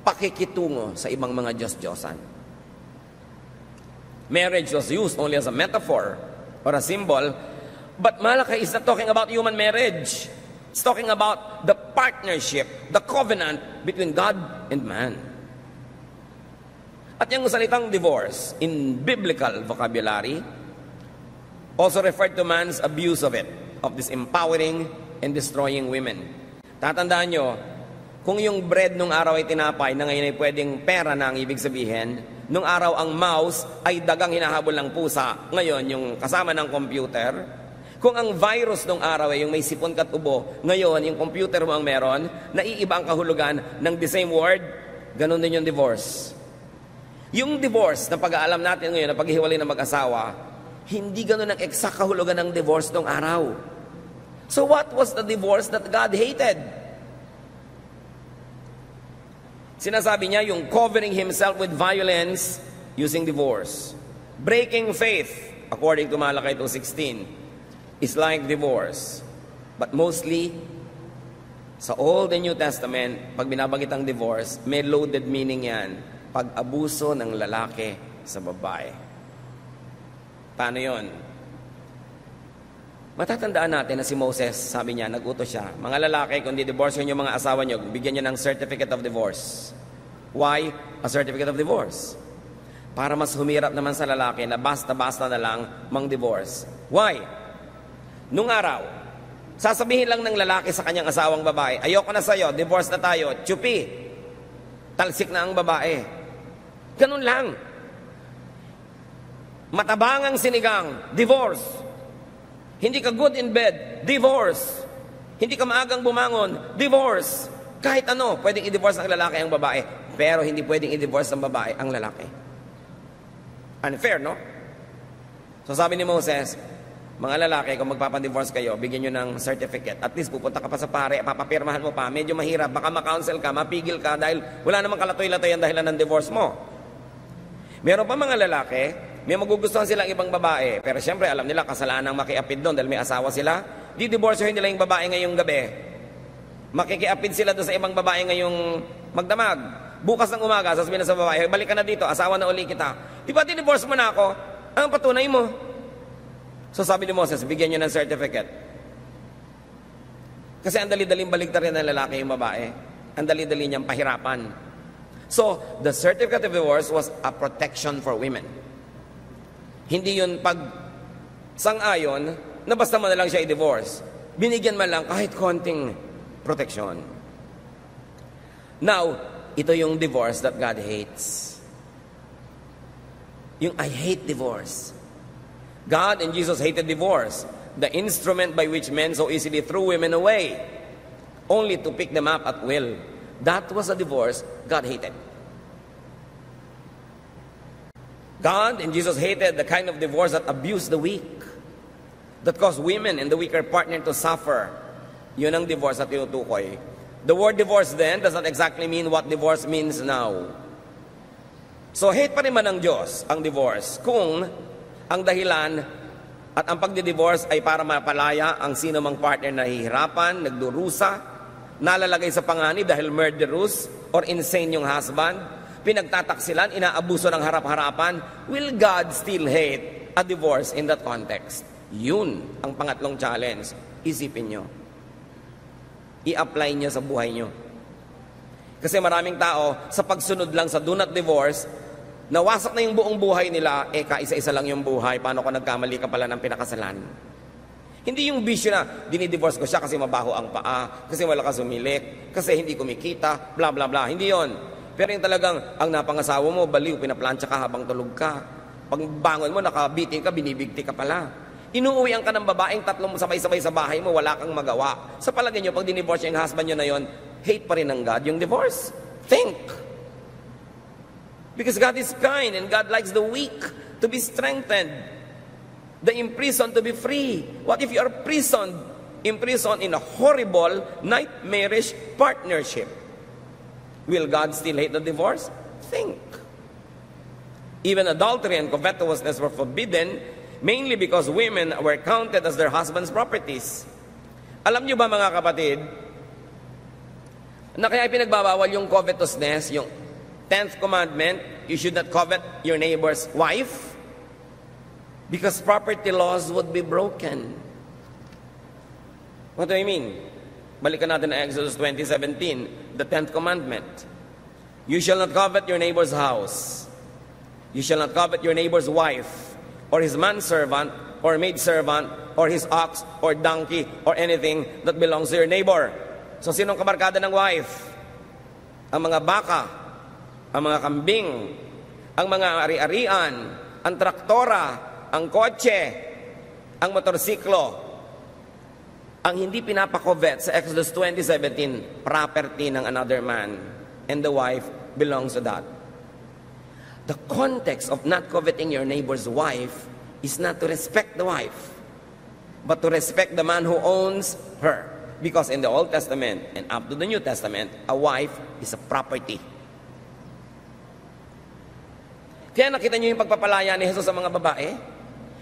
pakikitungo sa ibang mga Diyos-Diyosan. Marriage was used only as a metaphor or a symbol, but Malachi is not talking about human marriage. It's talking about the partnership, the covenant between God and man. At yung salitang divorce, in biblical vocabulary, also referred to man's abuse of it, of disempowering and destroying women. Tatandaan nyo, kung yung bread nung araw ay tinapay na ngayon ay pwedeng pera na ang ibig sabihin, nung araw ang mouse ay dagang hinahabol ng pusa, ngayon yung kasama ng computer. Kung ang virus nung araw ay yung may sipon kat ubo, ngayon yung computer mo ang meron, naiiba ang kahulugan ng the same word, ganun din yung divorce. Yung divorce na pag-aalam natin ngayon na paghiwalay ng mag-asawa, hindi ganun ang exact kahulugan ng divorce nung araw. So what was the divorce that God hated? Sinasabi niya yung covering himself with violence using divorce. Breaking faith, according to Malachi 2:16, is like divorce. But mostly, sa Old and New Testament, pag binabanggit ang divorce, may loaded meaning yan. Pag-abuso ng lalaki sa babae. Paano yun? Matatandaan natin na si Moses, sabi niya, nag-utos siya, mga lalaki, kung di-divorce yung mga asawa nyo, bigyan nyo ng certificate of divorce. Why a certificate of divorce? Para mas humirap naman sa lalaki na basta-basta na lang mang-divorce. Why? Nung araw, sasabihin lang ng lalaki sa kanyang asawang babae, ayoko na sa'yo, divorce na tayo, tsupi, talsik na ang babae. Ganun lang. Matabangang sinigang, divorce. Hindi ka good in bed, divorce. Hindi ka maagang bumangon, divorce. Kahit ano, pwedeng i-divorce ng lalaki ang babae, pero hindi pwedeng i-divorce ng babae ang lalaki. Unfair, no? So sabi ni Moses, mga lalaki, kung magpapadivorce kayo, bigyan nyo ng certificate. At least pupunta ka pa sa pare, papapirmahan mo pa. Medyo mahirap, baka ma-counsel ka, mapigil ka dahil wala namang kalatoy-latoy ang dahilan ng divorce mo. Meron pa mga lalaki, may magugustuhan silang ibang babae. Pero siyempre, alam nila, kasalanang makiapid doon dahil may asawa sila. Didivorcehin nila yung babae ngayong gabi. Makikiapid sila doon sa ibang babae ngayong magdamag. Bukas ng umaga, sasabihin na sa babae, balik ka na dito, asawa na uli kita. Di ba divorce mo na ako? Anong patunay mo? So sabi ni Moses, bigyan nyo ng certificate. Kasi ang dali-daling baligtarin ng lalaki yung babae. Ang dali-dali niyang pahirapan. So, the certificate of divorce was a protection for women. Hindi yun pag sang-ayon na basta mo na lang siya i-divorce. Binigyan man lang kahit konting protection. Now, ito yung divorce that God hates. Yung I hate divorce. God and Jesus hated divorce, the instrument by which men so easily threw women away, only to pick them up at will. That was a divorce God hated. God and Jesus hated the kind of divorce that abused the weak, that caused women and the weaker partner to suffer. Yun ang divorce at tinutukoy. The word divorce then does not exactly mean what divorce means now. So hate pa rin man ng Diyos ang divorce kung ang dahilan at ang pagdidivorce ay para mapalaya ang sino mang partner na nahihirapan, nagdurusa, nalalagay sa panganib dahil murderous or insane yung husband, pinagtataksilan, inaabuso ng harap-harapan. Will God still hate a divorce in that context? Yun ang pangatlong challenge. Isipin nyo. I-apply nyo sa buhay nyo. Kasi maraming tao, sa pagsunod lang sa do not divorce, nawasak na yung buong buhay nila, kaisa-isa lang yung buhay, paano ko nagkamali ka pala ng pinakasalan? Hindi yung bisyo na, dinidivorce ko siya kasi mabaho ang paa, kasi wala ka sumilik, kasi hindi kumikita, bla bla bla. Hindi yon. Pero yung talagang, ang napangasawa mo, baliw, pinaplansya ka habang tulog ka. Pag bangon mo, nakabiting ka, binibigti ka pala. Inuuwian ka ng babaeng tatlong sabay-sabay sa bahay mo, wala kang magawa. Sa palagay nyo, pag dinivorce yung husband nyo na yon, hate pa rin ng God yung divorce. Think! Because God is kind and God likes the weak to be strengthened, the imprisoned to be free. What if you are imprisoned in a horrible, nightmarish partnership? Will God still hate the divorce? Think. Even adultery and covetousness were forbidden, mainly because women were counted as their husband's properties. Alam niyo ba mga kapatid, na kaya pinagbabawal yung covetousness, yung 10th commandment, you should not covet your neighbor's wife, because property laws would be broken. What do I mean? Balikan natin na Exodus 20:17, the 10th commandment. You shall not covet your neighbor's house. You shall not covet your neighbor's wife, or his manservant, or maidservant, or his ox, or donkey, or anything that belongs to your neighbor. So sinong kabarkada ng wife? Ang mga baka, ang mga kambing, ang mga ari-arian, ang traktora, ang kotse, ang motorsiklo. Ang hindi pinapakovet sa Exodus 20:17, property ng another man, and the wife belongs to that. The context of not coveting your neighbor's wife is not to respect the wife, but to respect the man who owns her. Because in the Old Testament and up to the New Testament, a wife is a property. Kaya nakita niyo yung pagpapalaya ni Jesus sa mga babae?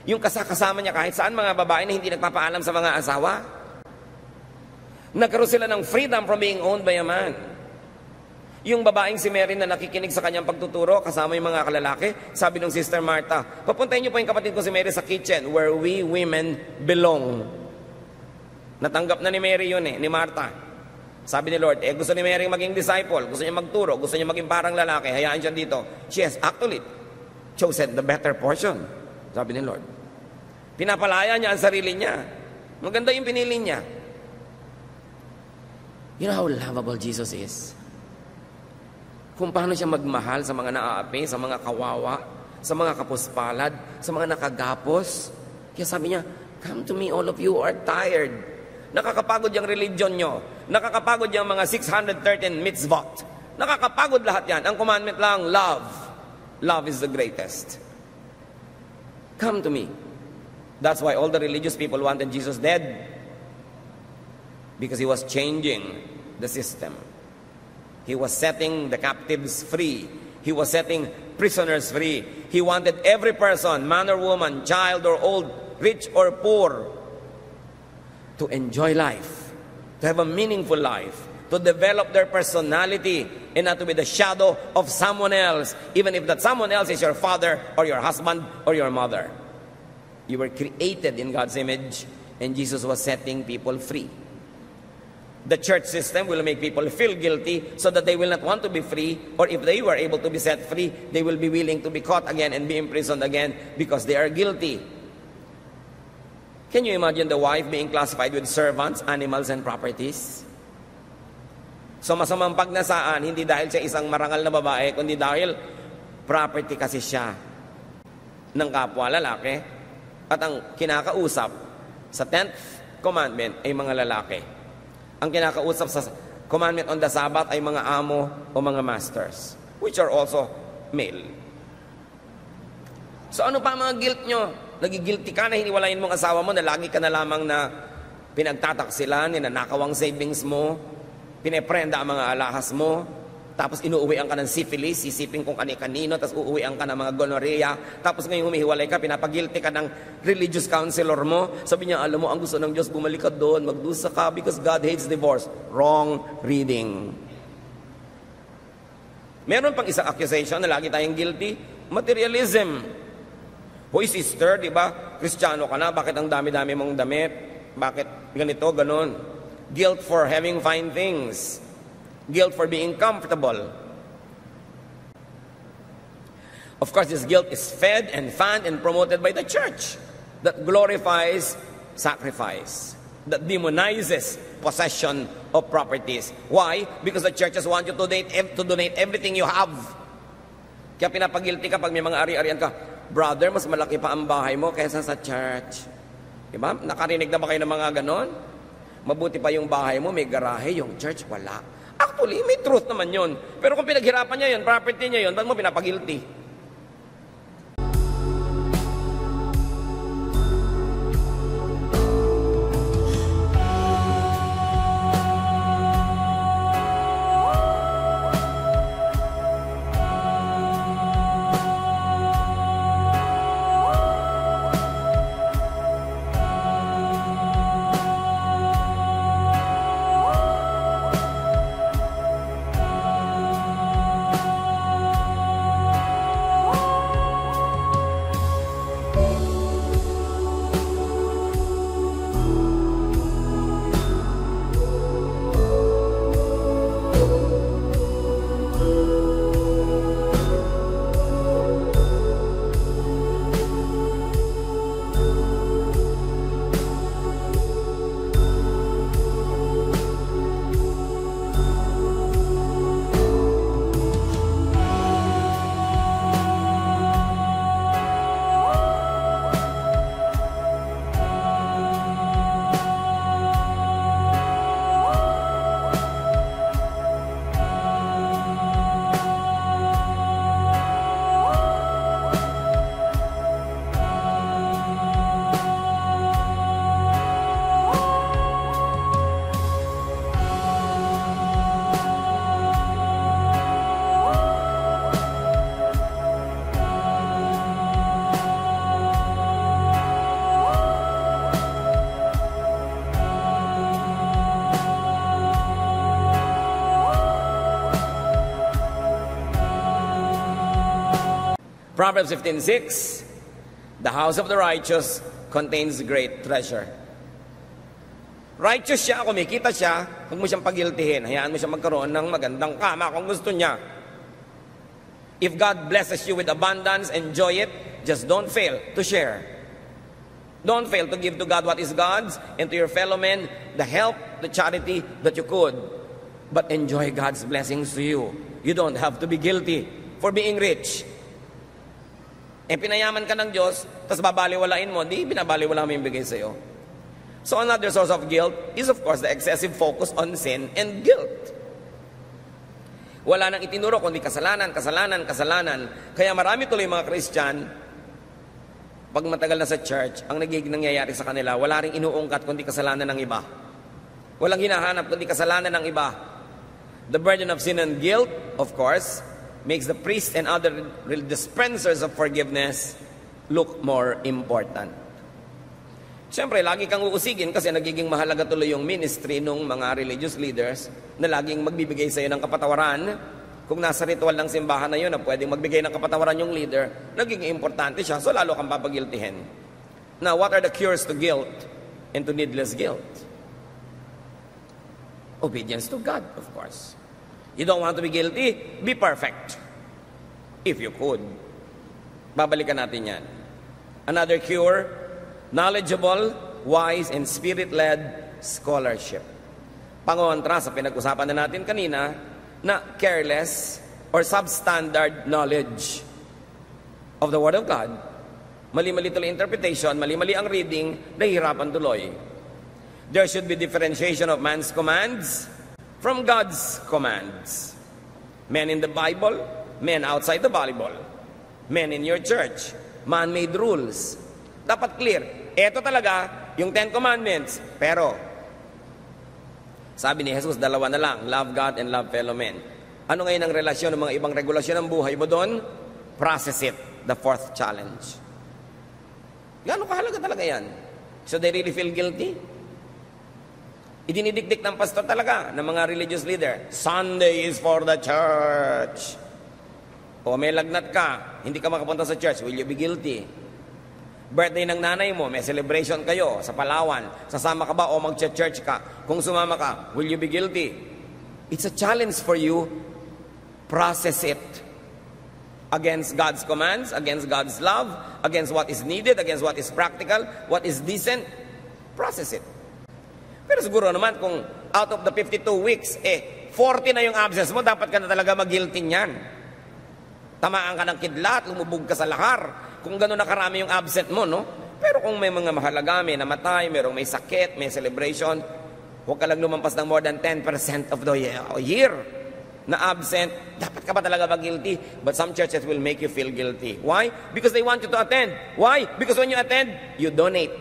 Yung kasama niya kahit saan mga babae na hindi nagpapaalam sa mga asawa. Nagkaroon sila ng freedom from being owned by a man. Yung babaeng si Mary na nakikinig sa kanyang pagtuturo, kasama yung mga kalalaki, sabi ng Sister Martha, papuntahin niyo po yung kapatid ko si Mary sa kitchen where we women belong. Natanggap na ni Mary yun ni Martha. Sabi ni Lord, gusto ni Mary maging disciple, gusto niya magturo, gusto niya maging parang lalaki, hayaan siya dito. She has actually chosen the better portion, sabi ni Lord. Pinapalaya niya ang sarili niya. Maganda yung pinili niya. You know how lovable Jesus is? Kung paano siya magmahal sa mga naaapi, sa mga kawawa, sa mga kapuspalad, sa mga nakagapos. Kaya sabi niya, come to me all of you who are tired. Nakakapagod yung religion nyo. Nakakapagod yung mga 613 mitzvot. Nakakapagod lahat yan. Ang commandment lang, love. Love is the greatest. Come to me. That's why all the religious people wanted Jesus dead. Because he was changing the system. He was setting the captives free. He was setting prisoners free. He wanted every person, man or woman, child or old, rich or poor, to enjoy life, to have a meaningful life, to develop their personality, and not to be the shadow of someone else, even if that someone else is your father or your husband or your mother. You were created in God's image, and Jesus was setting people free. The church system will make people feel guilty so that they will not want to be free, or if they were able to be set free, they will be willing to be caught again and be imprisoned again because they are guilty. Can you imagine the wife being classified with servants, animals, and properties? So masamang pagnasaan, hindi dahil siya isang marangal na babae, kundi dahil property kasi siya ng kapwa lalaki, at ang kinakausap sa 10th commandment ay mga lalaki. Ang kinakausap sa commandment on the Sabbath ay mga amo o mga masters, which are also male. So ano pa mga guilt nyo? Nagigilty ka na hiniwalayin mong asawa mo na lagi ka na lamang na pinagtataksilan, ninanakaw ang savings mo, pineprenda ang mga alahas mo, tapos inuuwian ka ng syphilis, sisipin kung kani-kanino, tapos uuwian ka ng mga gonorrhea, tapos ngayong humihiwalay ka, pinapagilty ka ng religious counselor mo, sabi niya, alam mo, ang gusto ng Diyos, bumalik ka doon, magdusa ka, because God hates divorce. Wrong reading. Meron pang isang accusation na lagi tayong guilty, materialism. Hoy sister, di ba, Kristiyano ka na, bakit ang dami-dami mong damit? Bakit ganito, ganon? Guilt for having fine things. Guilt for being comfortable. Of course, this guilt is fed and fanned and promoted by the church that glorifies sacrifice, that demonizes possession of properties. Why? Because the churches want you to donate everything you have. Kaya pinapagilty ka pag may mga ari-arian ka, brother, mas malaki pa ang bahay mo kaysa sa church. Diba? Nakarinig na ba kayo ng mga ganon? Mabuti pa yung bahay mo, may garahe, yung church, wala. Actually, may truth naman yun. Pero kung pinaghirapan niya yun, property niya yun, ba't mo pinapagilty? Proverbs 15:6, the house of the righteous contains great treasure. Righteous siya, kumikita siya, huwag mo siyang pagiltihin. Hayaan mo siya magkaroon ng magandang kama kung gusto niya. If God blesses you with abundance, enjoy it. Just don't fail to share. Don't fail to give to God what is God's, and to your fellow men the help, the charity that you could. But enjoy God's blessings to you. You don't have to be guilty for being rich. Eh, pinayaman ka ng Diyos, tapos babaliwalain mo, di binabaliwala mo yung bigay sa'yo. So another source of guilt is of course the excessive focus on sin and guilt. Wala nang itinuro kundi kasalanan, kasalanan, kasalanan. Kaya marami tuloy mga Christian pag matagal na sa church, ang nagiging nangyayari sa kanila, wala ring inuungkat kundi kasalanan ng iba. Walang hinahanap kundi kasalanan ng iba. The burden of sin and guilt, of course, makes the priest and other dispensers of forgiveness look more important. Siyempre, lagi kang uusigin kasi nagiging mahalaga tuloy yung ministry ng mga religious leaders na laging magbibigay sa iyo ng kapatawaran. Kung nasa ritual ng simbahan na yun na pwedeng magbigay ng kapatawaran yung leader, naging importante siya, so lalo kang papagiltihin. Now, what are the cures to guilt and to needless guilt? Obedience to God, of course. You don't want to be guilty? Be perfect. If you could. Babalikan natin yan. Another cure, knowledgeable, wise, and spirit-led scholarship. Pangontra sa pinag-usapan na natin kanina na careless or substandard knowledge of the Word of God. Mali-mali tuloy interpretation, mali-mali ang reading, nahihirapan tuloy. There should be differentiation of man's commands from God's commands. Men in the Bible, men outside the Bible. Men in your church, man-made rules. Dapat clear. Ito talaga, yung 10 Commandments. Pero, sabi ni Jesus, dalawa na lang, love God and love fellow men. Ano ngayon ang relasyon ng mga ibang regulasyon ng buhay mo doon? Process it, the fourth challenge. Gano'ng kahalaga talaga yan? So they really feel guilty? Idinidikdik ng pastor talaga, ng mga religious leader, Sunday is for the church. O may lagnat ka, hindi ka makapunta sa church, will you be guilty? Birthday ng nanay mo, may celebration kayo sa Palawan, sasama ka ba o mag-church ka? Kung sumama ka, will you be guilty? It's a challenge for you. Process it against God's commands, against God's love, against what is needed, against what is practical, what is decent. Process it. Pero siguro naman kung out of the 52 weeks, 40 na yung absence mo, dapat ka na talaga mag-guilty niyan. Tamaan ka ng kidlat, lumubog ka sa lahar, kung gano'n na karami yung absent mo, no? Pero kung may mga mahalaga, may namatay, merong may sakit, may celebration, huwag ka lang lumampas ng more than 10% of the year na absent, dapat ka ba talaga mag-guilty? But some churches will make you feel guilty. Why? Because they want you to attend. Why? Because when you attend, you donate.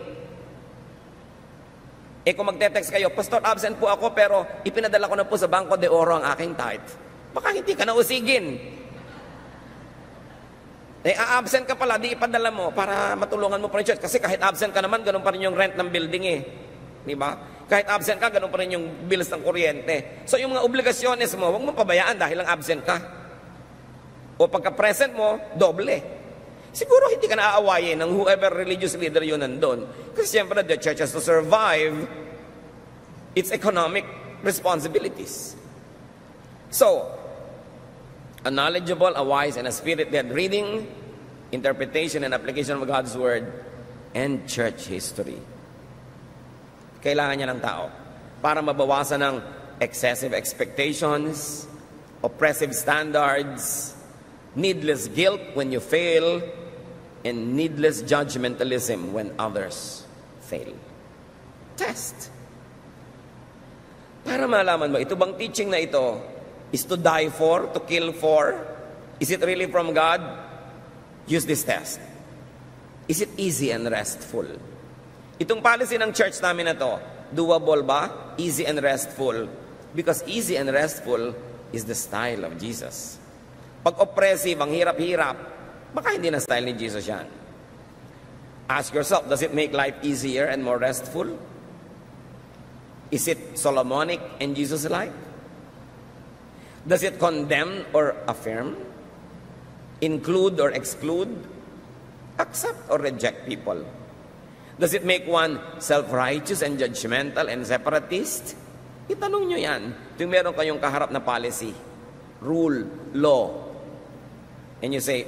Kung magte-text kayo, Pastor, absent po ako, pero ipinadala ko na po sa Bangko de Oro ang aking tithe. Baka hindi ka na usigin. Absent ka pala, di ipadala mo para matulungan mo pa rin church. Kasi kahit absent ka naman, ganun pa rin yung rent ng building Di ba? Kahit absent ka, ganun pa rin yung bills ng kuryente. So yung mga obligasyones mo, huwag mo pabayaan dahil lang absent ka. O pagka-present mo, doble. Siguro hindi ka naaawayin ng whoever religious leader yun nandun. Kasi siyempre, the church has to survive its economic responsibilities. So, a knowledgeable, a wise, and a spirit-led reading, interpretation, and application of God's Word, and church history. Kailangan niya ng tao para mabawasan ng excessive expectations, oppressive standards, needless guilt when you fail, and needless judgmentalism when others fail. Test. Para malaman mo, ito bang teaching na ito is to die for, to kill for? Is it really from God? Use this test. Is it easy and restful? Itong policy ng church namin na to, doable ba? Easy and restful. Because easy and restful is the style of Jesus. Pag oppressive, ang hirap-hirap, baka hindi na style ni Jesus yan. Ask yourself, does it make life easier and more restful? Is it Solomonic and Jesus-like? Does it condemn or affirm? Include or exclude? Accept or reject people? Does it make one self-righteous and judgmental and separatist? Itanong nyo yan. Kung meron kayong kaharap na policy, rule, law, and you say,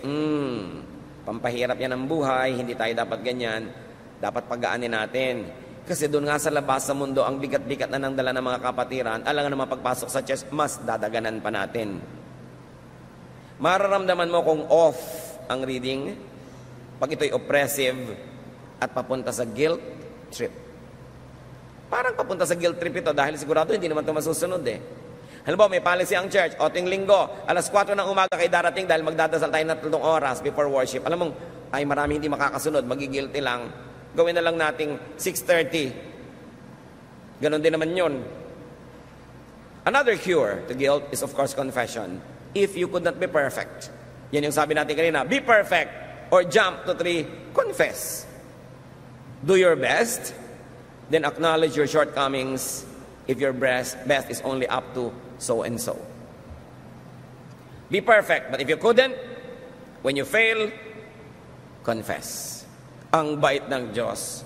pampahirap yan ang buhay, hindi tayo dapat ganyan, dapat pagaanin natin. Kasi doon nga sa labas sa mundo, ang bigat-bigat na nang dala ng mga kapatiran, alang na mapagpasok sa church, mas dadaganan pa natin. Mararamdaman mo kung off ang reading, pag ito'y oppressive, at papunta sa guilt trip. Parang papunta sa guilt trip ito dahil sigurado hindi naman ito masusunod Halimbawa, may policy ang church, o ting linggo, alas 4 ng umaga kayo darating dahil magdadasal tayo na 3 oras before worship. Alam mong, ay marami hindi makakasunod, magigilty lang, gawin na lang nating 6:30. Ganon din naman yun. Another cure to guilt is of course confession. If you could not be perfect, yan yung sabi natin kanina, be perfect or jump to 3, confess. Do your best, then acknowledge your shortcomings if your best is only up to so and so. Be perfect, but if you couldn't, when you fail, confess. Ang bait ng Diyos.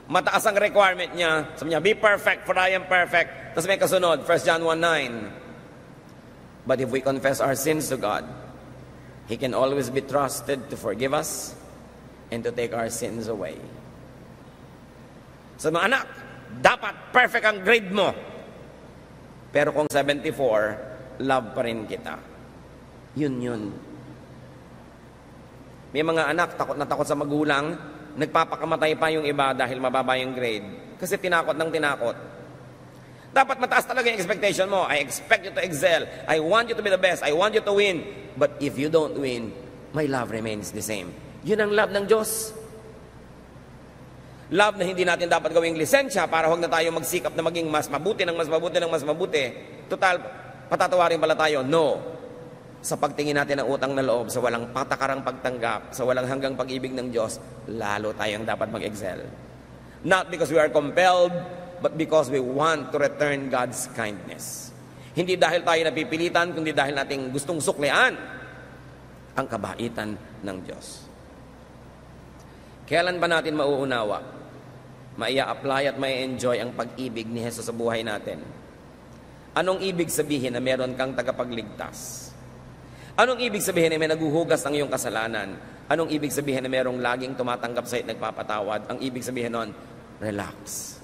Mataas ang requirement niya. Sabi niya, be perfect for I am perfect. Tapos may kasunod, 1 John 1:9. But if we confess our sins to God, He can always be trusted to forgive us and to take our sins away. So mga anak, dapat perfect ang grade mo. Pero kung 74, love pa rin kita. Yun. May mga anak, takot na takot sa magulang, nagpapakamatay pa yung iba dahil mababa yung grade. Kasi tinakot ng tinakot. Dapat mataas talaga yung expectation mo. I expect you to excel. I want you to be the best. I want you to win. But if you don't win, my love remains the same. Yun ang love ng Diyos. Love na hindi natin dapat gawing lisensya para huwag na tayo magsikap na maging mas mabuti ng mas mabuti ng mas mabuti. Total, patatawarin pala tayo. No. Sa pagtingin natin ng utang na loob, sa walang patakarang pagtanggap, sa walang hanggang pag-ibig ng Diyos, lalo tayong dapat mag-excel. Not because we are compelled, but because we want to return God's kindness. Hindi dahil tayo napipilitan, kundi dahil nating gustong suklian ang kabaitan ng Diyos. Kailan ba natin mauunawa, maia-apply at maia-enjoy ang pag-ibig ni Jesus sa buhay natin? Anong ibig sabihin na meron kang tagapagligtas? Anong ibig sabihin na may naguhugas ng iyong kasalanan? Anong ibig sabihin na merong laging tumatanggap sa'yo at nagpapatawad? Ang ibig sabihin nun, relax.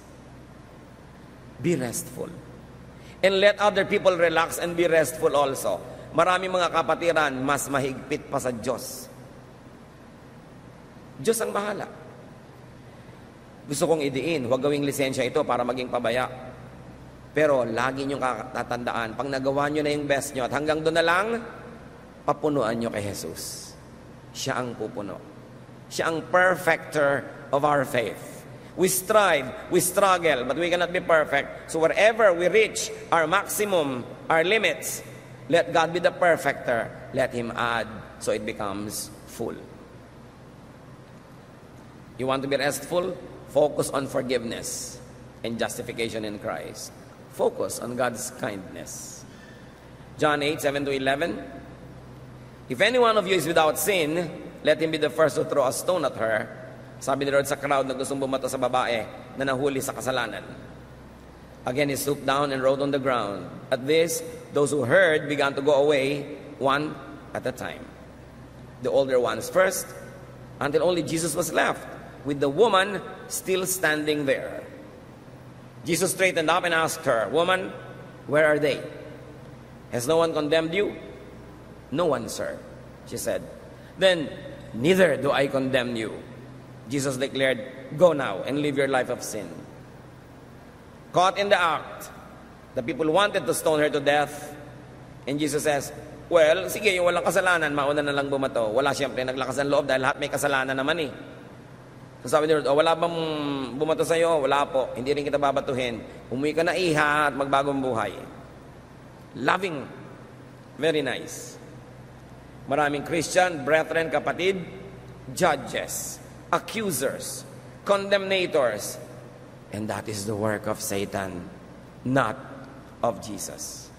Be restful. And let other people relax and be restful also. Maraming mga kapatiran, mas mahigpit pa sa Diyos. Diyos ang bahala. Gusto kong idiin, huwag gawing lisensya ito para maging pabaya. Pero lagi niyong tatandaan, pag nagawa niyo na yung best niyo at hanggang doon na lang, papunuan niyo kay Jesus. Siya ang pupuno. Siya ang perfecter of our faith. We strive, we struggle, but we cannot be perfect. So wherever we reach our maximum, our limits, let God be the perfecter. Let Him add so it becomes full. You want to be restful? Focus on forgiveness and justification in Christ. Focus on God's kindness. John 8:7-11. If any one of you is without sin, let him be the first to throw a stone at her. Sabi ni Lord sa crowd na gustong bumato sa babae na nahuli sa kasalanan. Again, he stooped down and wrote on the ground. At this, those who heard began to go away, one at a time. The older ones first, until only Jesus was left, with the woman still standing there. Jesus straightened up and asked her, "Woman, where are they? Has no one condemned you?" "No one, sir," she said. "Then, neither do I condemn you." Jesus declared, "Go now and live your life of sin." Caught in the act, the people wanted to stone her to death. And Jesus says, well, sige, yung walang kasalanan, mauna na lang bumato. Wala siyempre naglakas ng loob dahil lahat may kasalanan naman eh. So sabi ni Lord, wala bang bumato sa'yo? Wala po. Hindi rin kita babatuhin. Umuwi ka na iha at magbagong buhay. Loving. Very nice. Maraming Christian, brethren, kapatid, judges, accusers, condemnators, and that is the work of Satan, not of Jesus.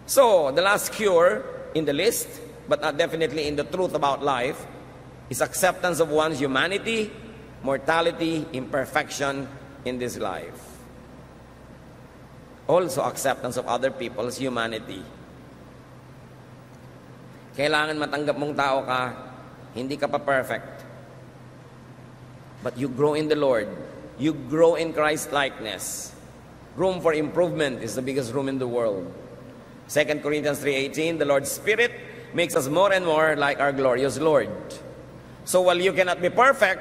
So, the last cure in the list, but not definitely in the truth about life, is acceptance of one's humanity, mortality, imperfection in this life. Also, acceptance of other people's humanity. Kailangan matanggap mong tao ka, hindi ka pa perfect. But you grow in the Lord. You grow in Christ-likeness. Room for improvement is the biggest room in the world. 2 Corinthians 3:18, the Lord's Spirit makes us more and more like our glorious Lord. So while you cannot be perfect,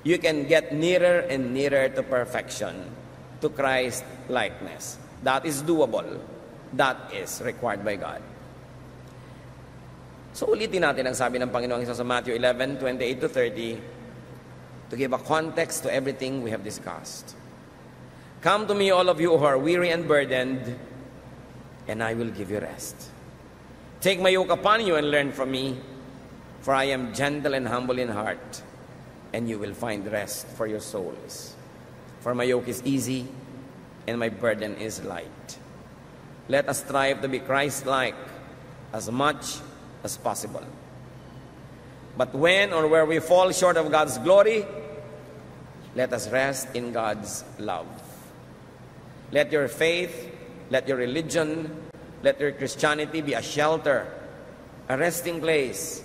you can get nearer and nearer to perfection, to Christ-likeness. That is doable. That is required by God. So ulitin natin ang sabi ng Panginoong Hesus sa Matthew 11:28-30 to give a context to everything we have discussed. Come to me, all of you who are weary and burdened, and I will give you rest. Take my yoke upon you and learn from me, for I am gentle and humble in heart, and you will find rest for your souls. For my yoke is easy, and my burden is light. Let us strive to be Christ-like as much as possible. But when or where we fall short of God's glory, let us rest in God's love. Let your faith, let your religion, let your Christianity be a shelter, a resting place,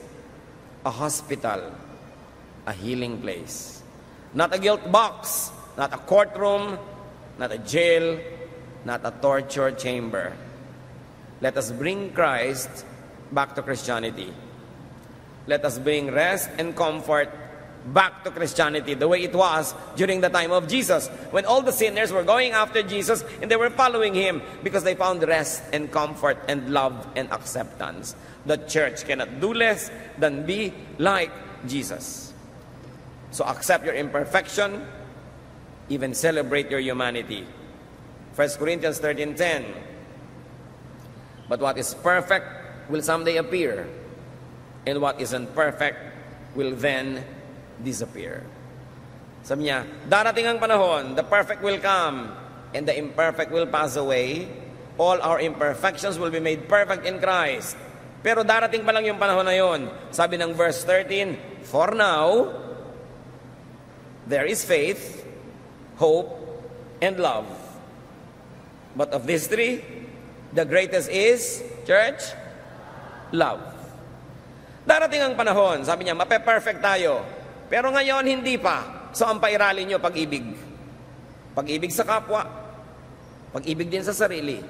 a hospital, a healing place. Not a guilt box, not a courtroom, not a jail, not a torture chamber. Let us bring Christ back to Christianity. Let us bring rest and comfort back to Christianity the way it was during the time of Jesus, when all the sinners were going after Jesus and they were following Him because they found rest and comfort and love and acceptance. The church cannot do less than be like Jesus. So accept your imperfection, even celebrate your humanity. 1 Corinthians 13:10. But what is perfect will someday appear, and what isn't perfect will then disappear. Sabi niya, darating ang panahon, the perfect will come, and the imperfect will pass away. All our imperfections will be made perfect in Christ. Pero darating pa lang yung panahon na yun. Sabi ng verse 13, for now, there is faith, hope, and love. But of these three, the greatest is, church, love. Darating ang panahon, sabi niya, mape-perfect tayo. Pero ngayon, hindi pa. So, ang pairali nyo, pag-ibig. Pag-ibig sa kapwa. Pag-ibig din sa sarili.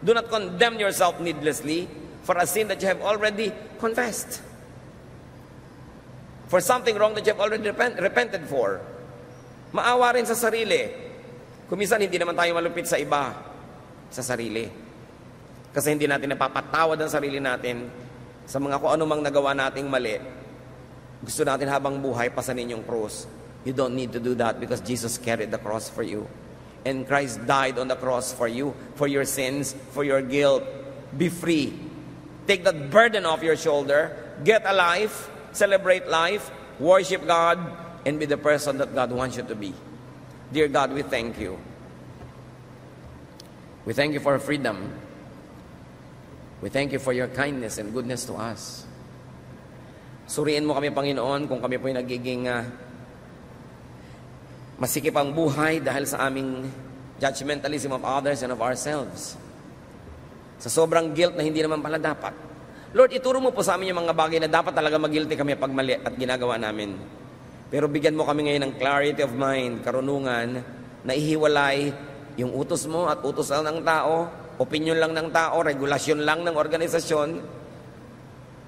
Do not condemn yourself needlessly for a sin that you have already confessed. For something wrong that you have already repented for. Maawa rin sa sarili. Kuminsan, hindi naman tayo malupit sa iba, sa sarili. Kasi hindi natin napapatawad ang sarili natin sa mga kung ano mang nagawa nating mali. Gusto natin habang buhay, pasanin yung cross. You don't need to do that because Jesus carried the cross for you. And Christ died on the cross for you, for your sins, for your guilt. Be free. Take that burden off your shoulder. Get a life. Celebrate life. Worship God. And be the person that God wants you to be. Dear God, we thank you. We thank you for freedom. We thank you for your kindness and goodness to us. Suriin mo kami, Panginoon, kung kami po'y nagiging masikip ang buhay dahil sa aming judgmentalism of others and of ourselves. Sa sobrang guilt na hindi naman pala dapat. Lord, ituro mo po sa amin yung mga bagay na dapat talaga mag-guilty kami pag mali at ginagawa namin. Pero bigyan mo kami ngayon ng clarity of mind, karunungan, na ihiwalay yung utos mo at utos lang ng tao, opinion lang ng tao, regulasyon lang ng organisasyon.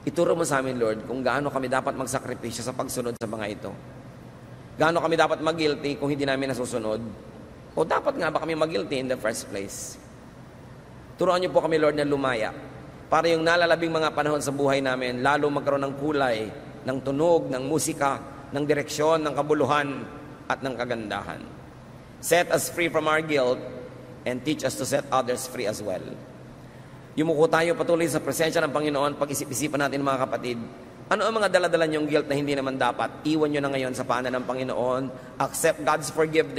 Ituro mo sa amin, Lord, kung gaano kami dapat magsakripisyo sa pagsunod sa mga ito. Gaano kami dapat mag-guilty kung hindi namin nasusunod? O dapat nga ba kami mag-guilty in the first place? Turuan niyo po kami, Lord, na lumaya. Para yung nalalabing mga panahon sa buhay namin, lalo magkaroon ng kulay, ng tunog, ng musika, ng direksyon, ng kabuluhan, at ng kagandahan. Set us free from our guilt and teach us to set others free as well. Yumuko tayo patuloy sa presensya ng Panginoon, pag-isip-isipan natin mga kapatid, ano ang mga daladala niyong guilt na hindi naman dapat? Iwan nyo na ngayon sa paanan ng Panginoon. Accept God's forgiveness.